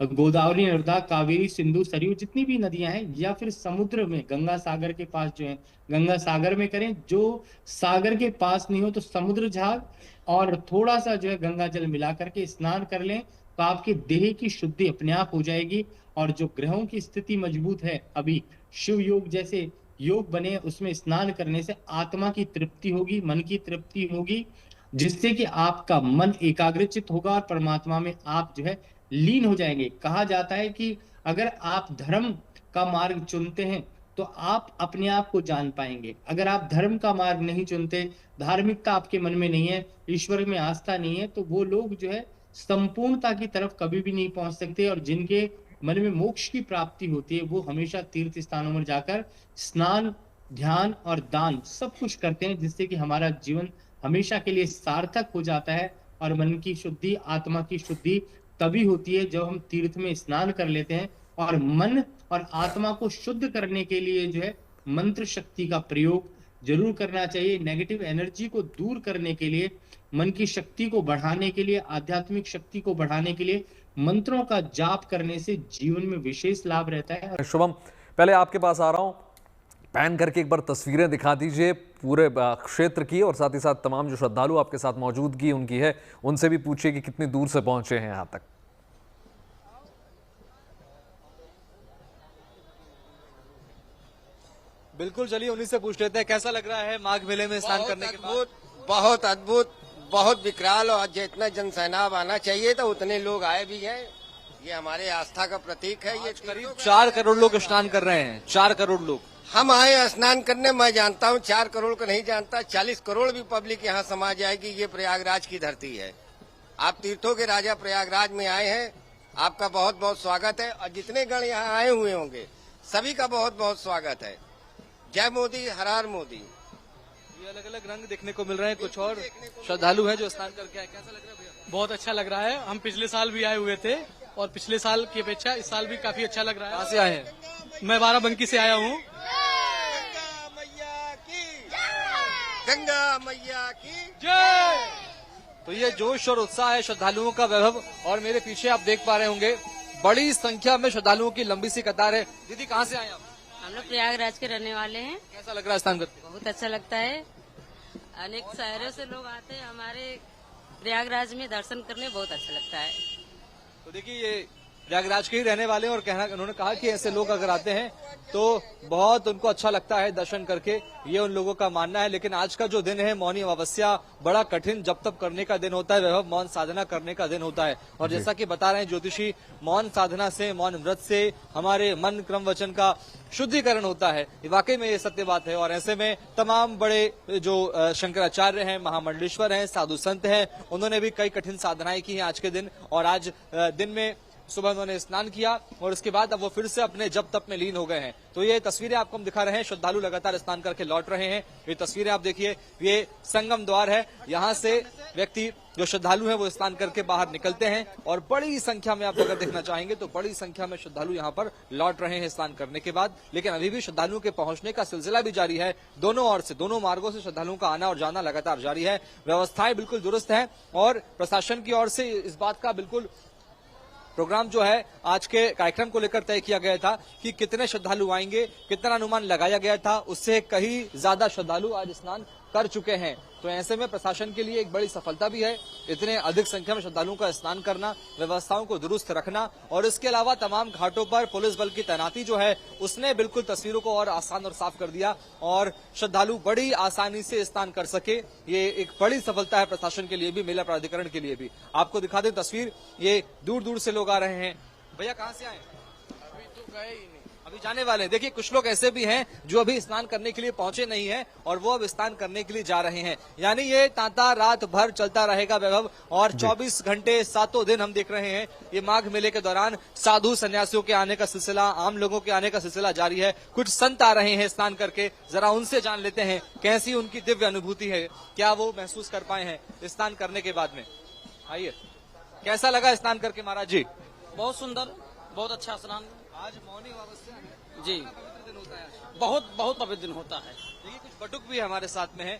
गोदावरी, नर्मदा, कावेरी, सिंधु, सरयू जितनी भी नदियां हैं, या फिर समुद्र में गंगा सागर के पास जो है गंगा सागर में करें। जो सागर के पास नहीं हो तो समुद्र झाग और थोड़ा सा जो है गंगा जल मिला करके स्नान कर लें, तो आपके देह की शुद्धि अपने आप हो जाएगी। और जो ग्रहों की स्थिति मजबूत है, अभी शिव योग जैसे योग बने, उसमें स्नान करने से आत्मा की तृप्ति होगी, मन की तृप्ति होगी, जिससे कि आपका मन एकाग्रचित होगा और परमात्मा में आप जो है लीन हो जाएंगे। कहा जाता है कि अगर आप धर्म का मार्ग चुनते हैं तो आप अपने आप को जान पाएंगे। अगर आप धर्म का मार्ग नहीं चुनते, धार्मिकता आपके मन में नहीं है, ईश्वर में आस्था नहीं है, तो वो लोग जो है संपूर्णता की तरफ कभी भी नहीं पहुंच सकते। और जिनके मन में मोक्ष की प्राप्ति होती है वो हमेशा तीर्थ स्थानों में जाकर स्नान, ध्यान और दान सब कुछ करते हैं, जिससे कि हमारा जीवन हमेशा के लिए सार्थक हो जाता है। और मन की शुद्धि, आत्मा की शुद्धि तभी होती है जब हम तीर्थ में स्नान कर लेते हैं। और मन और आत्मा को शुद्ध करने के लिए जो है मंत्र शक्ति का प्रयोग जरूर करना चाहिए। नेगेटिव एनर्जी को दूर करने के लिए, मन की शक्ति को बढ़ाने के लिए, आध्यात्मिक शक्ति को बढ़ाने के लिए मंत्रों का जाप करने से जीवन में विशेष लाभ रहता है। शुभम, पहले आपके पास आ रहा हूं, पैन करके एक बार तस्वीरें दिखा दीजिए पूरे क्षेत्र की, और साथ ही साथ तमाम जो श्रद्धालु आपके साथ मौजूदगी उनकी है उनसे भी पूछिए कि कितनी दूर से पहुंचे हैं यहां तक। बिल्कुल, चलिए उन्हीं से पूछ लेते हैं कैसा लग रहा है माघ मेले में स्नान करने के बाद। बहुत अद्भुत, बहुत विकराल, और जितना जनसैलाब आना चाहिए तो उतने लोग आए भी हैं। ये हमारे आस्था का प्रतीक है। ये करीब 4 करोड़ लोग स्नान कर रहे हैं। 4 करोड़ लोग हम आए स्नान करने। मैं जानता हूँ 4 करोड़ को नहीं जानता, 40 करोड़ भी पब्लिक यहाँ समा जाएगी। ये प्रयागराज की धरती है। आप तीर्थों के राजा प्रयागराज में आए हैं, आपका बहुत बहुत स्वागत है। और जितने गण यहाँ आए हुए होंगे सभी का बहुत बहुत स्वागत है। जय मोदी, हर हर मोदी। ये अलग अलग रंग देखने को मिल रहे हैं। कुछ और श्रद्धालु हैं जो स्नान करके आए, कैसा लग रहा है भैया? बहुत अच्छा लग रहा है। हम पिछले साल भी आए हुए थे और पिछले साल की अपेक्षा इस साल भी काफी अच्छा लग रहा है। कहाँ से आए हैं? मैं बाराबंकी से आया हूँ। गंगा मैया की जय। तो ये जोश और उत्साह है श्रद्धालुओं का वैभव। और मेरे पीछे आप देख पा रहे होंगे बड़ी संख्या में श्रद्धालुओं की लंबी सी कतार है। दीदी कहाँ से आए आप? हम लोग प्रयागराज के रहने वाले हैं। कैसा लग रहा है स्नान करके? बहुत अच्छा लगता है। अनेक शहरों से लोग आते हैं हमारे प्रयागराज में दर्शन करने, बहुत अच्छा लगता है। तो देखिए ये प्रयागराज के ही रहने वाले हैं और उन्होंने कहा कि ऐसे लोग अगर आते हैं तो बहुत उनको अच्छा लगता है दर्शन करके, ये उन लोगों का मानना है। लेकिन आज का जो दिन है मौनी अमावस्या, बड़ा कठिन जप तप करने का दिन होता है, वैभव मौन साधना करने का दिन होता है। और जैसा कि बता रहे हैं ज्योतिषी, मौन साधना से, मौन व्रत से हमारे मन क्रम वचन का शुद्धिकरण होता है। वाकई में ये सत्य बात है। और ऐसे में तमाम बड़े जो शंकराचार्य हैं, महामंडलेश्वर हैं, साधु संत हैं, उन्होंने भी कई कठिन साधनाएं की हैं आज के दिन। और आज दिन में सुबह उन्होंने स्नान किया और उसके बाद अब वो फिर से अपने जप तप में लीन हो गए हैं। तो ये तस्वीरें आपको हम दिखा रहे हैं। श्रद्धालु लगातार स्नान करके लौट रहे हैं। ये तस्वीरें आप देखिए, ये संगम द्वार है। यहाँ से व्यक्ति जो श्रद्धालु हैं वो स्नान करके बाहर निकलते हैं और बड़ी संख्या में आप अगर देखना चाहेंगे तो बड़ी संख्या में श्रद्धालु यहाँ पर लौट रहे हैं स्नान करने के बाद। लेकिन अभी भी श्रद्धालुओं के पहुंचने का सिलसिला भी जारी है। दोनों ओर से, दोनों मार्गों से श्रद्धालुओं का आना और जाना लगातार जारी है। व्यवस्थाएं बिल्कुल दुरुस्त है और प्रशासन की ओर से इस बात का बिल्कुल प्रोग्राम जो है आज के कार्यक्रम को लेकर तय किया गया था कि कितने श्रद्धालु आएंगे, कितना अनुमान लगाया गया था, उससे कहीं ज्यादा श्रद्धालु आज स्नान कर चुके हैं। तो ऐसे में प्रशासन के लिए एक बड़ी सफलता भी है इतने अधिक संख्या में श्रद्धालुओं का स्नान करना, व्यवस्थाओं को दुरुस्त रखना। और इसके अलावा तमाम घाटों पर पुलिस बल की तैनाती जो है उसने बिल्कुल तस्वीरों को और आसान और साफ कर दिया और श्रद्धालु बड़ी आसानी से स्नान कर सके। ये एक बड़ी सफलता है प्रशासन के लिए भी, मेला प्राधिकरण के लिए भी। आपको दिखा दें तस्वीर, ये दूर दूर से लोग आ रहे हैं। भैया कहाँ से आए? अभी तो गए ही नहीं। अभी जाने वाले हैं। देखिए कुछ लोग ऐसे भी हैं जो अभी स्नान करने के लिए पहुंचे नहीं हैं और वो अब स्नान करने के लिए जा रहे हैं। यानी ये तांता रात भर चलता रहेगा वैभव, और 24 घंटे 7 दिन हम देख रहे हैं ये माघ मेले के दौरान साधु सन्यासियों के आने का सिलसिला, आम लोगों के आने का सिलसिला जारी है। कुछ संत आ रहे हैं स्नान करके, जरा उनसे जान लेते हैं कैसी उनकी दिव्य अनुभूति है, क्या वो महसूस कर पाए हैं स्नान करने के बाद में। आइए, कैसा लगा स्नान करके महाराज जी? बहुत सुंदर, बहुत अच्छा स्नान। आज मौनी अमावस्या है जी, दिन होता है, बहुत बहुत पवित्र दिन होता है। देखिए कुछ बटुक भी हमारे साथ में है,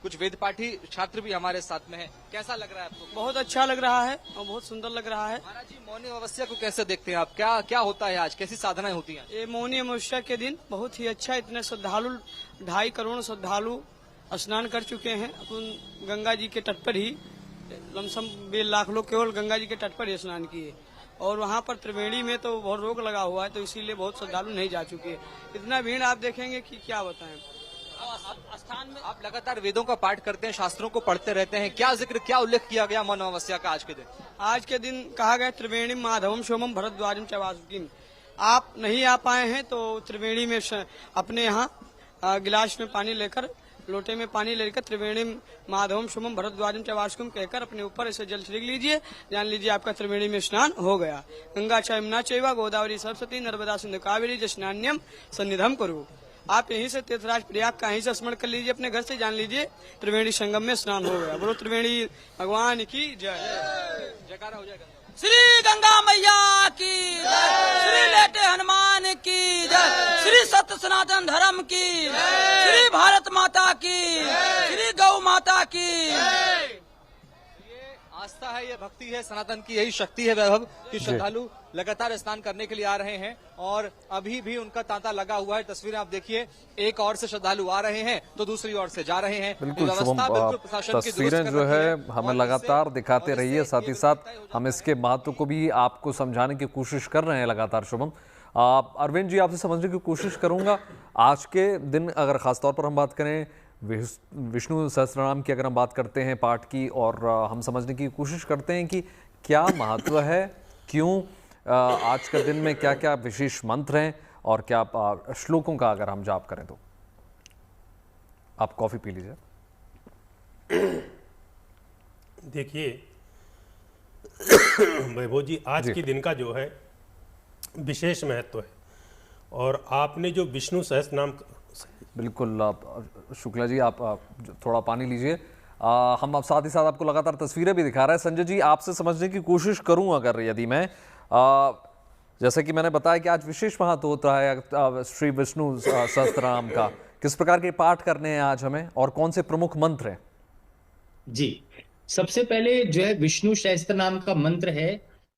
कुछ वेद पाठी छात्र भी हमारे साथ में है। कैसा लग रहा है आपको? बहुत अच्छा लग रहा है और बहुत सुंदर लग रहा है। महाराज जी मौनी अमावस्या को कैसे देखते हैं आप? क्या होता है आज, कैसी साधनाएं होती हैं? ये मौनी अमावस्या के दिन बहुत ही अच्छा, इतने श्रद्धालु 2.5 करोड़ श्रद्धालु स्नान कर चुके हैं अपन गंगा जी के तट पर ही। लमसम 1 लाख लोग केवल गंगा जी के तट पर ही स्नान किए, और वहाँ पर त्रिवेणी में तो बहुत रोक लगा हुआ है, तो इसीलिए बहुत श्रद्धालु नहीं जा चुके। इतना भीड़ आप देखेंगे कि क्या बताएं। स्थान में आप लगातार वेदों का पाठ करते हैं, शास्त्रों को पढ़ते रहते हैं, क्या जिक्र, क्या उल्लेख किया गया मौनी अमावस्या का आज के दिन? आज के दिन कहा गया त्रिवेणी माधवम सोमम भरद्वाजम च वासुकिम। आप नहीं आ पाए हैं तो त्रिवेणी में अपने यहाँ गिलास में पानी लेकर, लोटे में पानी लेकर त्रिवेणी माधवम सोमम भरद्वाजम च वासुकिम कहकर अपने ऊपर ऐसे जल छिड़क लीजिए, जान लीजिए आपका त्रिवेणी में स्नान हो गया। गंगा च यमुना चैव गोदावरी सरस्वती नर्मदा सिंधु कावेरी जस्नान्यम सन्निधम करो। आप यहीं से तीर्थराज प्रयाग का यहीं से स्मरण कर लीजिए, अपने घर से जान लीजिए त्रिवेणी संगम में स्नान हो गया। बोलो त्रिवेणी भगवान की जय। जयकारा हो जाएगा। श्री गंगा मैया की जय, श्री लेटे हनुमान की जय, श्री सत्य सनातन धर्म की, श्री भारत माता की, श्री गौ माता की। आस्था है, ये भक्ति है, सनातन की यही शक्ति है वैभव कि श्रद्धालु लगातार स्नान करने के लिए आ रहे हैं और अभी भी उनका तांता लगा हुआ है। तस्वीरें आप देखिए, एक ओर से श्रद्धालु आ रहे हैं तो दूसरी ओर से जा रहे हैं। बिल्कुल शुभम, तस्वीरें जो है हमें लगातार दिखाते रहिए, साथ ही साथ हम इसके महत्व को भी आपको समझाने की कोशिश कर रहे हैं लगातार। शुभम, अरविंद जी आपसे समझने की कोशिश करूंगा, आज के दिन अगर खासतौर पर हम बात करें विष्णु सहस्त्रनाम की, अगर हम बात करते हैं पाठ की, और हम समझने की कोशिश करते हैं कि क्या महत्व है, क्यों आज के दिन में क्या क्या विशेष मंत्र हैं और क्या श्लोकों का अगर हम जाप करें तो। आप कॉफी पी लीजिए। देखिए वैभव जी, आज के दिन का जो है विशेष महत्व है, और आपने जो विष्णु सहस्त्रनाम, बिल्कुल आप शुक्ला जी आप थोड़ा पानी लीजिए। हम अब साथ ही साथ आपको लगातार तस्वीरें भी दिखा रहे हैं। संजय जी आपसे समझने की कोशिश करूं अगर यदि मैं, जैसे कि मैंने बताया कि आज विशेष महत्व होता है श्री विष्णु सहस्त्रनाम का, किस प्रकार के पाठ करने हैं आज हमें और कौन से प्रमुख मंत्र हैं? जी, सबसे पहले जो है विष्णु सहस्त्रनाम का मंत्र है,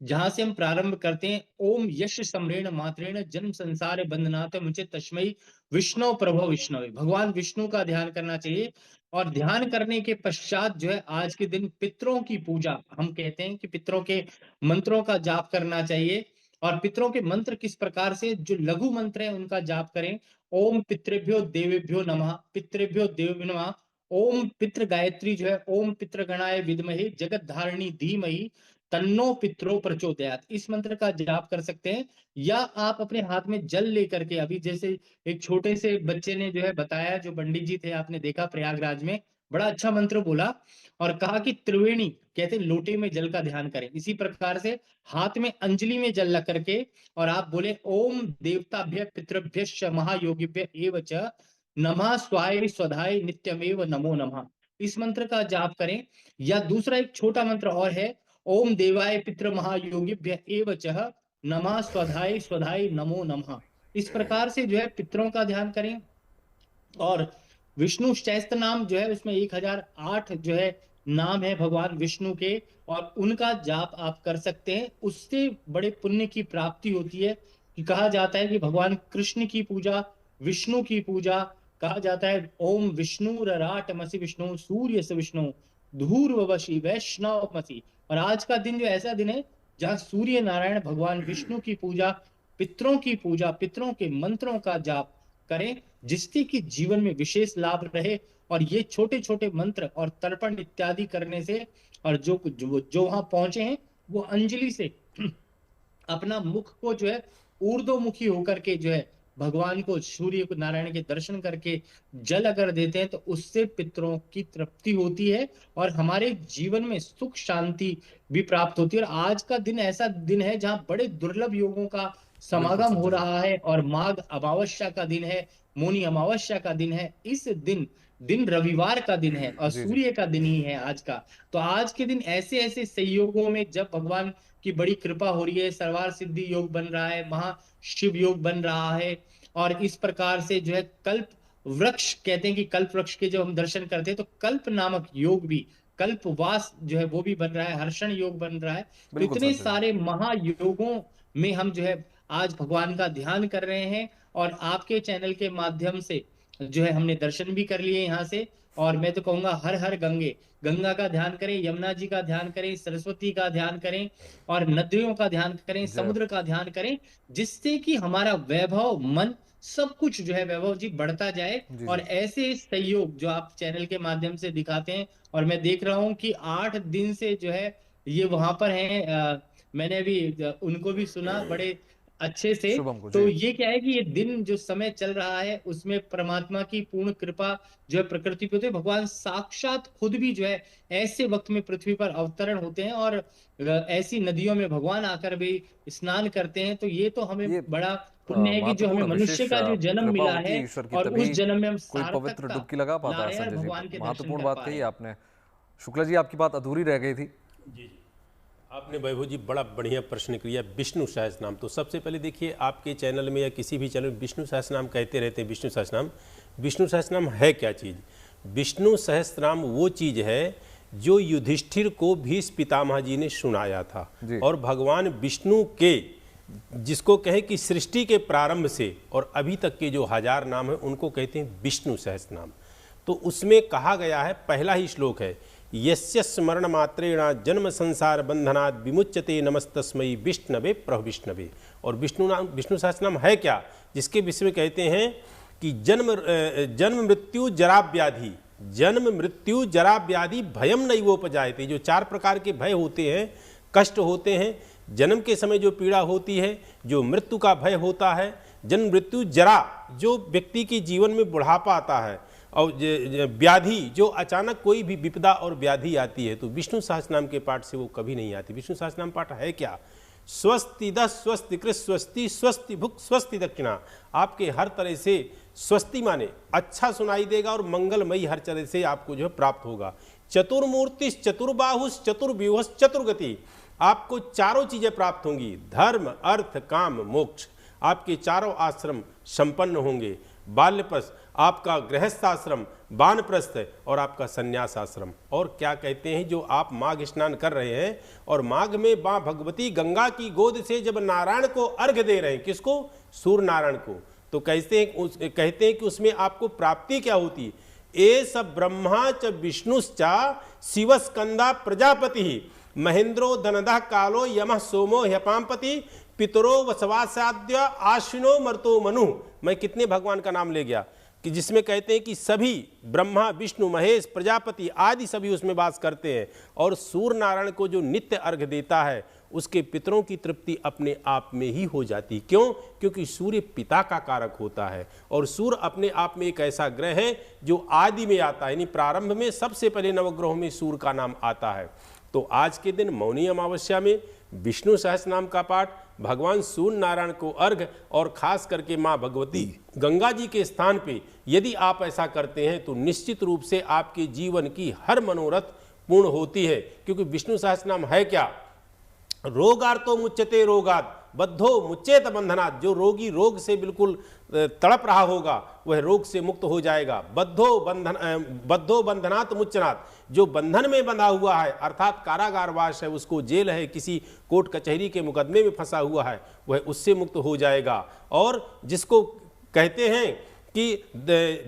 जहां से हम प्रारंभ करते हैं। ओम यश सम्रेण मात्रेण जन्म संसार बंधनात् मुझे तस्मै विष्णु प्रभो विष्णु। भगवान विष्णु का ध्यान करना चाहिए, और ध्यान करने के पश्चात जो है आज के दिन पितरों की पूजा, हम कहते हैं कि पितरों के मंत्रों का जाप करना चाहिए। और पितरों के मंत्र किस प्रकार से, जो लघु मंत्र है उनका जाप करें। ओम पितृभ्यो देवेभ्यो नमः, पितृभ्यो देवेभ्यो नमः। ओम पितृ गायत्री जो है, ओम पितृ गणाय विद्महे जगत धारिणी धीमहि तन्नो पितरो प्रचोदयात्, इस मंत्र का जाप कर सकते हैं। या आप अपने हाथ में जल लेकर के, अभी जैसे एक छोटे से बच्चे ने जो है बताया, जो पंडित जी थे आपने देखा प्रयागराज में, बड़ा अच्छा मंत्र बोला और कहा कि त्रिवेणी कहते लोटे में जल का ध्यान करें। इसी प्रकार से हाथ में अंजलि में जल रख करके और आप बोले ओम देवताभ्य पितृभ्यश्च महायोगिभ्य एव च नमः स्वाय स्वधाय नित्यमेव नमो नमः, इस मंत्र का जाप करें। या दूसरा एक छोटा मंत्र और है, ओम देवाय पितृ महायोगिभ्य एव च नमः स्वधाय स्वधाय नमो नमः, इस प्रकार से जो है पितरों का ध्यान करें। और विष्णु सहस्त्र नाम जो है उसमें 1008 जो है नाम है भगवान विष्णु के, और उनका जाप आप कर सकते हैं। उससे बड़े पुण्य की प्राप्ति होती है कि कहा जाता है कि भगवान कृष्ण की पूजा, विष्णु की पूजा, कहा जाता है ओम विष्णु रराटमसि विष्णु सूर्य से विष्णु धूर्वशी वैष्णवमसि। और आज का दिन जो ऐसा दिन है जहाँ सूर्य नारायण भगवान विष्णु की पूजा, पितरों की पूजा, पितरों के मंत्रों का जाप करें, जिससे कि जीवन में विशेष लाभ रहे। और ये छोटे छोटे मंत्र और तर्पण इत्यादि करने से, और जो वहां पहुंचे हैं वो अंजलि से अपना मुख को जो है ऊर्ध्वमुखी होकर के जो है भगवान को, सूर्य को, नारायण के दर्शन करके जल अगर देते हैं तो उससे पितरों की तृप्ति होती है और हमारे जीवन में सुख शांति भी प्राप्त होती है। और आज का दिन ऐसा दिन है जहां बड़े दुर्लभ योगों का समागम हो रहा है और माघ अमावस्या का दिन है, मौनी अमावस्या का दिन है। इस दिन रविवार का दिन है और सूर्य का दिन ही है आज का। तो आज के दिन ऐसे ऐसे संयोगों में जब भगवान की बड़ी कृपा हो रही है, सर्वार सिद्धि योग बन रहा है, महाशिव योग बन रहा है और इस प्रकार से जो है कल्प वृक्ष, कहते हैं कि कल्प वृक्ष के जब हम दर्शन करते हैं तो कल्प नामक योग भी, कल्पवास जो है वो भी बन रहा है, हर्षण योग बन रहा है। तो इतने सारे महायोगों में हम जो है आज भगवान का ध्यान कर रहे हैं और आपके चैनल के माध्यम से जो है हमने दर्शन भी कर लिए यहाँ से। और मैं तो कहूंगा हर हर गंगे, गंगा का ध्यान करें, यमुना जी का ध्यान करें, सरस्वती का ध्यान करें और नदियों का ध्यान करें, समुद्र का ध्यान करें, जिससे कि हमारा वैभव, मन, सब कुछ जो है वैभव जी बढ़ता जाए। और ऐसे सहयोग जो आप चैनल के माध्यम से दिखाते हैं, और मैं देख रहा हूँ कि 8 दिन से जो है ये वहां पर हैं, मैंने अभी उनको भी सुना बड़े अच्छे से। तो ये क्या है कि ये दिन जो समय चल रहा है उसमें परमात्मा की पूर्ण कृपा जो है प्रकृति पे होती है। भगवान साक्षात खुद भी जो है ऐसे वक्त में पृथ्वी पर अवतरण होते हैं और ऐसी नदियों में भगवान आकर भी स्नान करते हैं। तो ये तो हमें बड़ा पुण्य है कि जो हमें मनुष्य का जो जन्म मिला है और उस जन्म में हम कोई पवित्र डुबकी लगा पाता है। संजय जी, महत्वपूर्ण बात कही आपने। शुक्ला जी, आपकी बात अधूरी रह गई थी। जी, आपने वैभव जी बड़ा बढ़िया प्रश्न किया। विष्णु सहस्त्रनाम, तो सबसे पहले देखिए आपके चैनल में या किसी भी चैनल में विष्णु सहस्त्रनाम कहते रहते हैं। विष्णु सहस्त्रनाम, विष्णु सहस्त्रनाम है क्या चीज़? विष्णु सहस्त्रनाम वो चीज़ है जो युधिष्ठिर को भीष्म पितामह जी ने सुनाया था। और भगवान विष्णु के, जिसको कहें कि सृष्टि के प्रारंभ से और अभी तक के जो 1000 नाम है उनको कहते हैं विष्णु सहस्त्रनाम। तो उसमें कहा गया है, पहला ही श्लोक है, यस्य स्मरण मात्रेण जन्म संसार बंधनात् विमुच्यते नमस्तस्मै विष्णवे प्रभविष्णवे। और विष्णु सहस्त्रनाम है क्या? जिसके विषय में कहते हैं कि जन्म मृत्यु जरा व्याधि, जन्म मृत्यु जरा व्याधि भयम नैवोपजायते। जो 4 प्रकार के भय होते हैं, कष्ट होते हैं, जन्म के समय जो पीड़ा होती है, जो मृत्यु का भय होता है, जन्म मृत्यु जरा जो व्यक्ति के जीवन में बुढ़ापा आता है, और व्याधि जो अचानक कोई भी विपदा और व्याधि आती है, तो विष्णु सहस्त्रनाम के पाठ से वो कभी नहीं आती। विष्णु सहस्त्रनाम पाठ है क्या? स्वस्ति दस स्वस्ति कृत स्वस्ति स्वस्ति भुक स्वस्ति दक्षिणा। आपके हर तरह से स्वस्ति माने अच्छा सुनाई देगा और मंगलमयी हर तरह से आपको जो है प्राप्त होगा। चतुर्मूर्तिस चतुर्बाहुस चतुर्व्यूहस चतुर्गति। आपको 4 चीजें प्राप्त होंगी, धर्म अर्थ काम मोक्ष। आपके 4 आश्रम संपन्न होंगे। बाल्यप्रस्थ, आपका गृहस्थ आश्रम, वानप्रस्थ और आपका संन्यास आश्रम। और क्या कहते हैं, जो आप माघ स्नान कर रहे हैं और माघ में मां भगवती गंगा की गोद से जब नारायण को अर्घ्य दे रहे हैं, किसको? सूर्य नारायण को, तो कहते हैं कि उसमें आपको प्राप्ति क्या होती है? एस ब्रह्मा च विष्णुश्चा शिवस्कंदा प्रजापति महेंद्रो धनदः कालो यमः सोमो ह्यपाम्पति पितरो वसवासाद्य आश्विनो मर्तो मनु। मैं कितने भगवान का नाम ले गया कि जिसमें कहते हैं कि सभी ब्रह्मा विष्णु महेश प्रजापति आदि सभी उसमें वास करते हैं। और सूर्य नारायण को जो नित्य अर्घ्य देता है उसके पितरों की तृप्ति अपने आप में ही हो जाती। क्यों? क्योंकि सूर्य पिता का कारक होता है और सूर्य अपने आप में एक ऐसा ग्रह है जो आदि में आता है, यानी प्रारंभ में सबसे पहले नवग्रहों में सूर्य का नाम आता है। तो आज के दिन मौनी अमावस्या में विष्णु सहस्त्रनाम का पाठ, भगवान सूर्य नारायण को अर्घ और खास करके माँ भगवती गंगा जी के स्थान पे यदि आप ऐसा करते हैं तो निश्चित रूप से आपके जीवन की हर मनोरथ पूर्ण होती है। क्योंकि विष्णु सहस्त्रनाम है क्या? रोगार्तो मुच्यते रोगात बद्धो मुच्येत बंधनात्। जो रोगी रोग से बिल्कुल तड़प रहा होगा वह रोग से मुक्त हो जाएगा। बद्धो बंधनात् मुच्यनात्। जो बंधन में बंधा हुआ है अर्थात कारागारवास है, उसको जेल है, किसी कोर्ट कचहरी के मुकदमे में फंसा हुआ है, वह उससे मुक्त हो जाएगा। और जिसको कहते हैं कि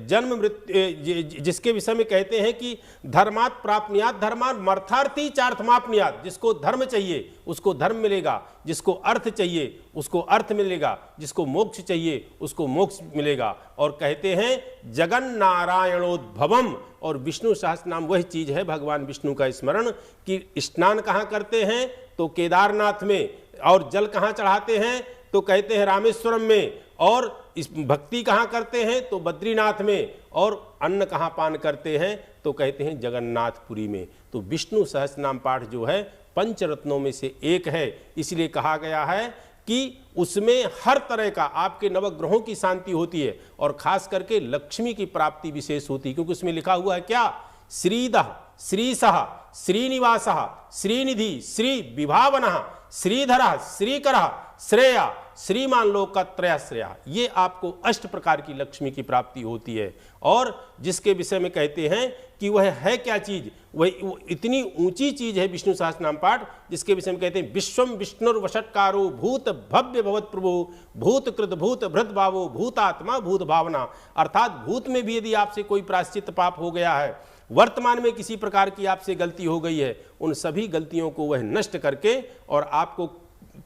जन्म मृत्यु, जिसके विषय में कहते हैं कि धर्मात् प्राप्नुयात् धर्मात् मर्थार्थी चार्थमाप्नुयात्। जिसको धर्म चाहिए उसको धर्म मिलेगा, जिसको अर्थ चाहिए उसको अर्थ मिलेगा, जिसको मोक्ष चाहिए उसको मोक्ष मिलेगा। और कहते हैं जगन नारायणोद्भवम। और विष्णु सहस्त्रनाम वह चीज है, भगवान विष्णु का स्मरण, कि स्नान कहाँ करते हैं तो केदारनाथ में, और जल कहाँ चढ़ाते हैं तो कहते हैं रामेश्वरम में, और इस भक्ति कहाँ करते हैं तो बद्रीनाथ में, और अन्न कहाँ पान करते हैं तो कहते हैं जगन्नाथपुरी में। तो विष्णु सहस्रनाम पाठ जो है पंचरत्नों में से एक है, इसलिए कहा गया है कि उसमें हर तरह का आपके नवग्रहों की शांति होती है और खास करके लक्ष्मी की प्राप्ति विशेष होती है, क्योंकि उसमें लिखा हुआ है क्या, श्रीदः श्रीसः श्रीनिवासः श्रीनिधि श्री विभावनः श्रीधरः श्रीकरः श्रेया श्रीमान लोकत्रयाश्रया, ये आपको 8 प्रकार की लक्ष्मी की प्राप्ति होती है। और जिसके विषय में कहते हैं कि वह है क्या चीज, वह इतनी ऊंची चीज है विष्णु सहस्रनाम पाठ, जिसके विषय में कहते हैं विश्वम विष्णुर्वषट्कारो भूत भव्य भवत प्रभु भूत कृत भूत भृत भावो भूतात्मा भूत भावना। अर्थात भूत में भी यदि आपसे कोई प्रायश्चित पाप हो गया है, वर्तमान में किसी प्रकार की आपसे गलती हो गई है, उन सभी गलतियों को वह नष्ट करके और आपको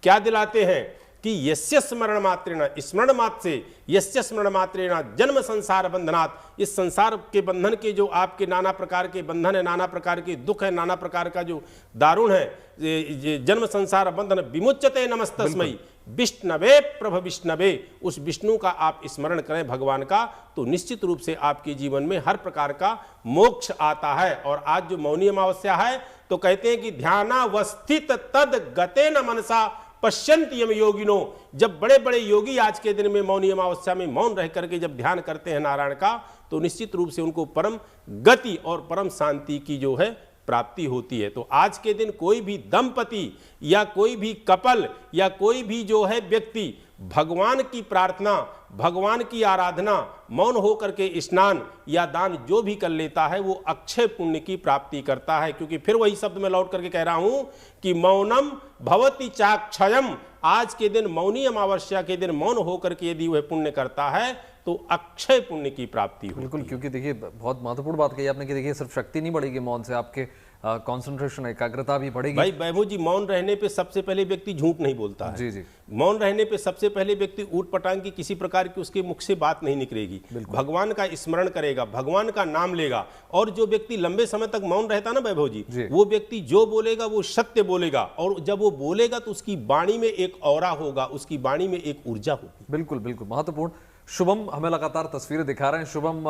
क्या दिलाते हैं कि यस्य स्मरण मात्रेण, स्मरण मात्र से, यस्य स्मरण मात्रेण जन्म संसार बंधनात्, इस संसार के बंधन के जो आपके नाना प्रकार के बंधन है, नाना प्रकार के दुख है, नाना प्रकार का जो दारुण है, जन्म संसार बंधन विमुच्यते नमस्तस्मै विष्णवे प्रभ विष्णवे, उस विष्णु का आप स्मरण करें भगवान का, तो निश्चित रूप से आपके जीवन में हर प्रकार का मोक्ष आता है। और आज जो मौनी अमावस्या है तो कहते हैं कि ध्यानावस्थित तद गते न मनसा पश्यन्ति यम योगिनो, जब बड़े बड़े योगी आज के दिन में मौनी अमावस्या में मौन रह करके जब ध्यान करते हैं नारायण का, तो निश्चित रूप से उनको परम गति और परम शांति की जो है प्राप्ति होती है। तो आज के दिन कोई भी दंपति या कोई भी कपल या कोई भी जो है व्यक्ति भगवान की प्रार्थना, भगवान की आराधना, मौन होकर के स्नान या दान जो भी कर लेता है वो अक्षय पुण्य की प्राप्ति करता है। क्योंकि फिर वही शब्द मैं लौट करके कह रहा हूं कि मौनम भवति चाक्षयम, आज के दिन मौनी अमावस्या के दिन मौन होकर के यदि वह पुण्य करता है तो अक्षय पुण्य की प्राप्ति होगी। बिल्कुल, क्योंकि देखिए बहुत महत्वपूर्ण बात कही आपने कि देखिए सिर्फ शक्ति नहीं बढ़ेगी मौन से, आपके कंसंट्रेशन एकाग्रता भी बढ़ेगी। भाई वैभव जी, मौन रहने पे सबसे पहले व्यक्ति झूठ नहीं बोलता है। जी जी, मौन रहने पे सबसे पहले व्यक्ति ऊट पटांग की किसी प्रकार की उसके मुख से बात नहीं निकलेगी, भगवान का स्मरण करेगा, भगवान का नाम लेगा। और जो व्यक्ति लंबे समय तक मौन रहता ना वैभव जी, वो व्यक्ति जो बोलेगा वो सत्य बोलेगा, और जब वो बोलेगा तो उसकी वाणी में एक ऑरा होगा, उसकी वाणी में एक ऊर्जा होगी। बिल्कुल बिल्कुल महत्वपूर्ण। शुभम हमें लगातार तस्वीरें दिखा रहे हैं, शुभम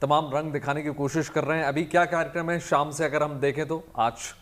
तमाम रंग दिखाने की कोशिश कर रहे हैं। अभी क्या कार्यक्रम है शाम से अगर हम देखें तो आज?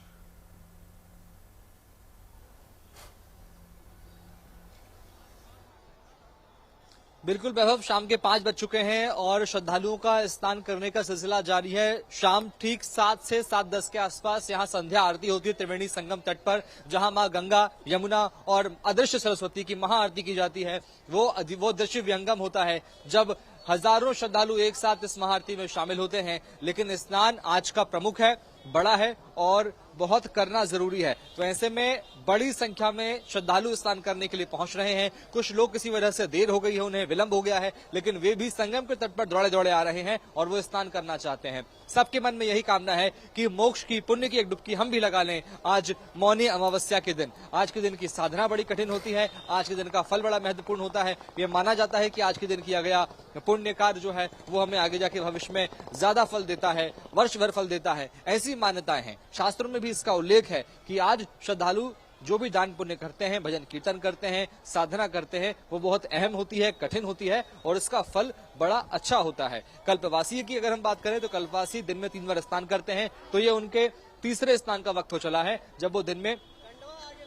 बिल्कुल वैभव, शाम के 5 बज चुके हैं और श्रद्धालुओं का स्नान करने का सिलसिला जारी है। शाम ठीक 7 से 7:10 के आसपास यहाँ संध्या आरती होती है त्रिवेणी संगम तट पर, जहां मां गंगा, यमुना और अदृश्य सरस्वती की महाआरती की जाती है। वो दृश्य व्यंगम होता है जब हजारों श्रद्धालु एक साथ इस महाआरती में शामिल होते हैं। लेकिन स्नान आज का प्रमुख है, बड़ा है और बहुत करना जरूरी है, तो ऐसे में बड़ी संख्या में श्रद्धालु स्नान करने के लिए पहुंच रहे हैं। कुछ लोग किसी वजह से देर हो गई है, उन्हें विलंब हो गया है, लेकिन वे भी संगम के तट पर दौड़े दौड़े आ रहे हैं और वो स्नान करना चाहते हैं। सबके मन में यही कामना है कि मोक्ष की, पुण्य की एक डुबकी हम भी लगा लें आज मौनी अमावस्या के दिन। आज के दिन की साधना बड़ी कठिन होती है, आज के दिन का फल बड़ा महत्वपूर्ण होता है। ये माना जाता है कि आज के दिन किया गया पुण्य कार्य जो है वो हमें आगे जाके भविष्य में ज्यादा फल देता है, वर्ष भर फल देता है, ऐसी मान्यताएं हैं। शास्त्रों में भी इसका उल्लेख है कि आज श्रद्धालु जो भी दान पुण्य करते हैं, भजन कीर्तन करते हैं, साधना करते हैं, वो बहुत अहम होती है, कठिन होती है और इसका फल बड़ा अच्छा होता है। कल्पवासी की अगर हम बात करें तो कल्पवासी दिन में 3 बार स्नान करते हैं, तो ये उनके तीसरे स्नान का वक्त हो चला है जब वो दिन में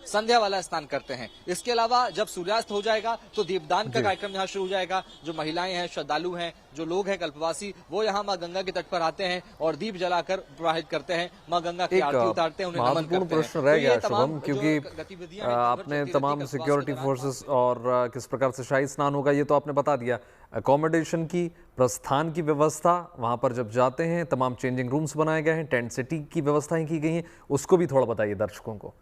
संध्या वाला स्नान करते हैं। इसके अलावा जब सूर्यास्त हो जाएगा तो दीपदान का कार्यक्रम यहाँ शुरू हो जाएगा। जो महिलाएं हैं, श्रद्धालु हैं, जो लोग हैं कल्पवासी, वो यहाँ माँ गंगा के तट पर आते हैं और दीप जलाकर प्रवाहित करते हैं, माँ गंगा की आरती उतारते हैं, उन्हें नमन करते हैं। प्रश्न रह गया शुभम, क्योंकि आपने तमाम सिक्योरिटी फोर्सेस और किस प्रकार से शाही स्नान होगा ये तो आपने बता दिया। अकोमोडेशन की, प्रस्थान की व्यवस्था, वहां पर जब जाते हैं तमाम चेंजिंग रूम्स बनाए गए हैं, टेंट सिटी की व्यवस्थाएं की गई हैं, उसको भी थोड़ा बताइए दर्शकों को।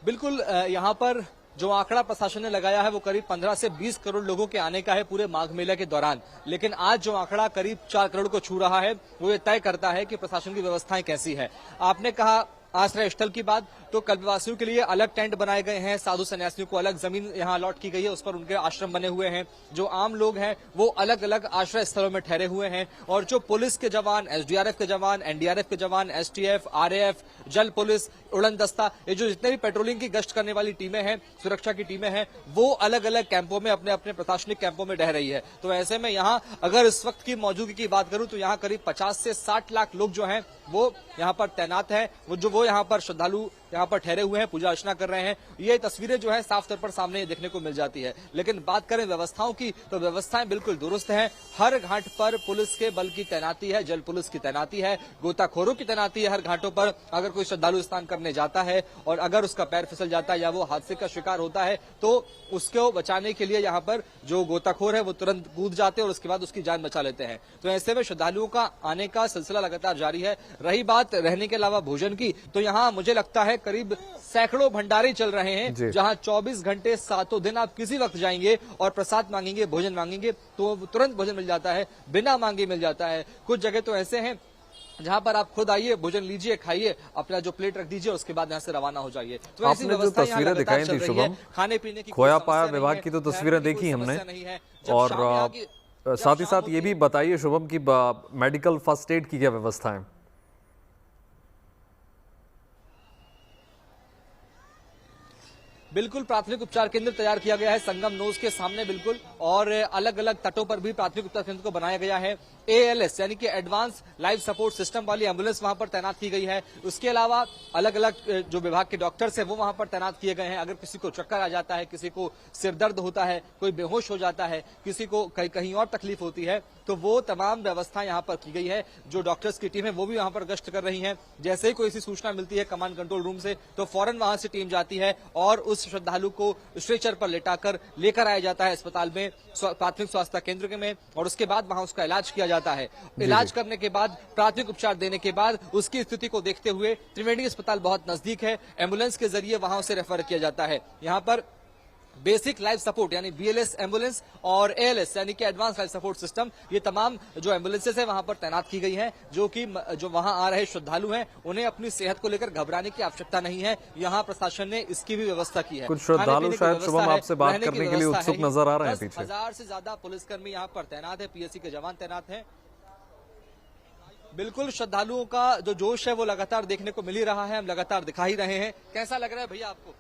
बिल्कुल, यहाँ पर जो आंकड़ा प्रशासन ने लगाया है वो करीब 15 से 20 करोड़ लोगों के आने का है पूरे माघ मेला के दौरान। लेकिन आज जो आंकड़ा करीब 4 करोड़ को छू रहा है वो ये तय करता है कि प्रशासन की व्यवस्थाएं कैसी है। आपने कहा आश्रय स्थल की बात, तो कल्पवासियों के लिए अलग टेंट बनाए गए हैं, साधु सन्यासियों को अलग जमीन यहाँ अलॉट की गई है, उस पर उनके आश्रम बने हुए हैं। जो आम लोग हैं वो अलग अलग आश्रय स्थलों में ठहरे हुए हैं। और जो पुलिस के जवान, एसडीआरएफ के जवान, एनडीआरएफ के जवान, एसटीएफ, आरएएफ, जल पुलिस, उड़न दस्ता, ये जो जितने भी पेट्रोलिंग की गश्त करने वाली टीमें हैं, सुरक्षा की टीमें हैं, वो अलग अलग कैंपों में अपने अपने प्रशासनिक कैंपों में रह रही है। तो ऐसे में यहाँ अगर इस वक्त की मौजूदगी की बात करूं तो यहाँ करीब 50 से 60 लाख लोग जो हैं वो यहाँ पर तैनात हैं, वो यहाँ पर श्रद्धालु यहाँ पर ठहरे हुए हैं, पूजा अर्चना कर रहे हैं। ये तस्वीरें जो है साफ तौर पर सामने देखने को मिल जाती है। लेकिन बात करें व्यवस्थाओं की तो व्यवस्थाएं बिल्कुल दुरुस्त हैं। हर घाट पर पुलिस के बल की तैनाती है, जल पुलिस की तैनाती है, गोताखोरों की तैनाती है हर घाटों पर। अगर कोई श्रद्धालु स्नान करने जाता है और अगर उसका पैर फिसल जाता है या वो हादसे का शिकार होता है तो उसको बचाने के लिए यहाँ पर जो गोताखोर है वो तुरंत कूद जाते हैं और उसके बाद उसकी जान बचा लेते हैं। तो ऐसे में श्रद्धालुओं का आने का सिलसिला लगातार जारी है। रही बात रहने के अलावा भोजन की, तो यहाँ मुझे लगता है करीब सैकड़ों भंडारे चल रहे हैं, जहां 24 घंटे 7 दिन आप किसी वक्त जाएंगे और प्रसाद मांगेंगे, भोजन मांगेंगे तो तुरंत भोजन मिल जाता है, बिना मांगे मिल जाता है। कुछ जगह तो ऐसे हैं जहां पर आप खुद आइए, भोजन लीजिए, खाइए, अपना जो प्लेट रख दीजिए, उसके बाद यहाँ से रवाना हो जाइए। तो ऐसी आपने जो तस्वीरें दिखाई थी शुभम, खाने पीने की खोया पाया विभाग की तो तस्वीरें देखी हमने, और साथ ही साथ ये भी बताइए शुभम की मेडिकल फर्स्ट एड की क्या व्यवस्था है? बिल्कुल प्राथमिक उपचार केंद्र तैयार किया गया है संगम नोज के सामने बिल्कुल, और अलग अलग तटों पर भी प्राथमिक उपचार केंद्र को बनाया गया है। ALS यानी कि एडवांस लाइफ सपोर्ट सिस्टम वाली एम्बुलेंस वहां पर तैनात की गई है। उसके अलावा अलग अलग जो विभाग के डॉक्टर्स हैं वो वहां पर तैनात किए गए हैं। अगर किसी को चक्कर आ जाता है, किसी को सिर दर्द होता है, कोई बेहोश हो जाता है, किसी को कहीं और तकलीफ होती है, तो वो तमाम व्यवस्था यहाँ पर की गई है। जो डॉक्टर्स की टीम है वो भी वहां पर गश्त कर रही है। जैसे ही कोई ऐसी सूचना मिलती है कमांड कंट्रोल रूम से तो फौरन वहां से टीम जाती है और उस श्रद्धालु को स्ट्रेचर पर लेटाकर लेकर आया जाता है अस्पताल में, प्राथमिक स्वास्थ्य केंद्र में, और उसके बाद वहां उसका इलाज किया जाता है। इलाज करने के बाद, प्राथमिक उपचार देने के बाद उसकी स्थिति को देखते हुए त्रिवेणी अस्पताल बहुत नजदीक है, एम्बुलेंस के जरिए वहां उसे रेफर किया जाता है। यहाँ पर बेसिक लाइफ सपोर्ट यानी BLS एम्बुलेंस और ALS यानी कि एडवांस लाइफ सपोर्ट सिस्टम, ये तमाम जो एम्बुलेंसेस है वहां पर तैनात की गई हैं, जो वहां आ रहे श्रद्धालु हैं उन्हें अपनी सेहत को लेकर घबराने की आवश्यकता नहीं है। यहाँ प्रशासन ने इसकी भी व्यवस्था की है। कुछ श्रद्धालु शायद शुभम आपसे बात करने के लिए उत्सुक नजर आ रहे हैं। 10,000 से ज्यादा पुलिसकर्मी यहाँ पर तैनात है, PSC के जवान तैनात हैं। बिल्कुल श्रद्धालुओं का जो जोश है वो लगातार देखने को मिल ही रहा है, हम लगातार दिखा ही रहे हैं। कैसा लग रहा है भैया आपको?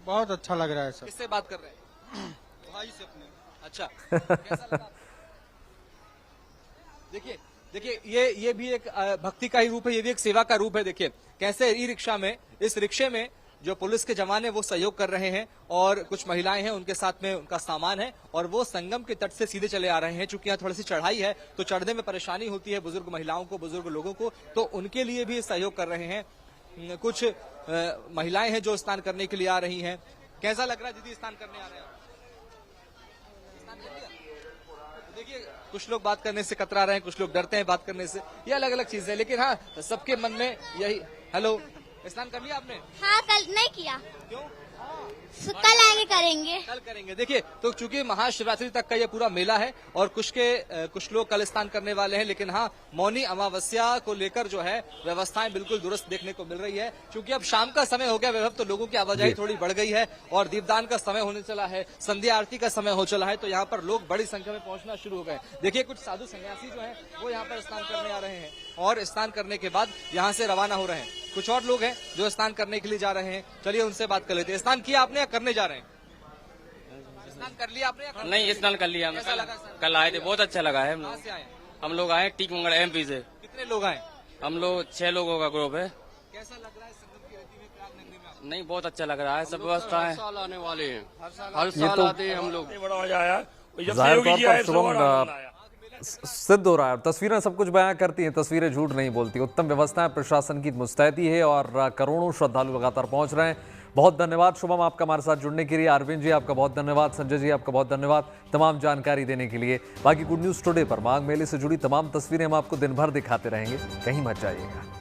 बहुत अच्छा लग रहा है सर। किससे बात कर रहे हैं? भाई से अपने। अच्छा, कैसा लगा? देखिए ये भी एक भक्ति का ही रूप है, ये भी एक सेवा का रूप है। देखिए कैसे ई-रिक्शा में, इस रिक्शे में जो पुलिस के जवान है वो सहयोग कर रहे हैं और कुछ महिलाएं हैं उनके साथ में उनका सामान है और वो संगम के तट से सीधे चले आ रहे हैं। चूंकि यहाँ थोड़ी सी चढ़ाई है तो चढ़ने में परेशानी होती है बुजुर्ग महिलाओं को, बुजुर्ग लोगों को, तो उनके लिए भी सहयोग कर रहे हैं। कुछ महिलाएं हैं जो स्नान करने के लिए आ रही हैं। कैसा लग रहा है दीदी स्नान करने आ रहे हैं? देखिए कुछ लोग बात करने से कतरा रहे हैं, कुछ लोग डरते हैं बात करने से, ये अलग अलग चीज है, लेकिन हाँ सबके मन में यही। हेलो, स्नान कर लिया आपने? हाँ, कल नहीं किया। क्यों? कल आगे करेंगे। कल करेंगे। देखिए तो चूंकि महाशिवरात्रि तक का ये पूरा मेला है और कुछ लोग कल स्नान करने वाले हैं, लेकिन हाँ मौनी अमावस्या को लेकर जो है व्यवस्थाएं बिल्कुल दुरुस्त देखने को मिल रही है। क्योंकि अब शाम का समय हो गया वैभव, तो लोगों की आवाजाही थोड़ी बढ़ गई है और दीपदान का समय होने चला है, संध्या आरती का समय हो चला है, तो यहाँ पर लोग बड़ी संख्या में पहुंचना शुरू हो गए। देखिए कुछ साधु सन्यासी जो है वो यहाँ पर स्नान करने आ रहे हैं और स्नान करने के बाद यहाँ से रवाना हो रहे हैं। कुछ और लोग हैं जो स्नान करने के लिए जा रहे हैं, चलिए उनसे बात कर लेते हैं। स्नान किया आपने या करने जा रहे हैं? स्नान कर लिया आपने? नहीं, स्नान कर लिया हमने। कल आए थे, बहुत अच्छा लगा है। हम लोग आए टीक मंगल MP से। कितने लोग आए? हम लोग 6 लोगों का ग्रुप है। कैसा लग रहा है संगम की नदी में, प्रयाग नगरी में? नहीं, बहुत अच्छा लग रहा है, सब व्यवस्था है। हर साल आने वाले हैं, हर साल आते हैं हम लोग। बड़ा मजा आया। जाहिर तौर पर शुभम सिद्ध हो रहा है, तस्वीरें सब कुछ बयां करती हैं, तस्वीरें झूठ नहीं बोलती। उत्तम व्यवस्थाएं, प्रशासन की मुस्तैदी है और करोड़ों श्रद्धालु लगातार पहुंच रहे हैं। बहुत धन्यवाद शुभम आपका हमारे साथ जुड़ने के लिए। अरविंद जी आपका बहुत धन्यवाद, संजय जी आपका बहुत धन्यवाद तमाम जानकारी देने के लिए। बाकी गुड न्यूज टुडे पर माघ मेले से जुड़ी तमाम तस्वीरें हम आपको दिन भर दिखाते रहेंगे, कहीं मत जाइएगा।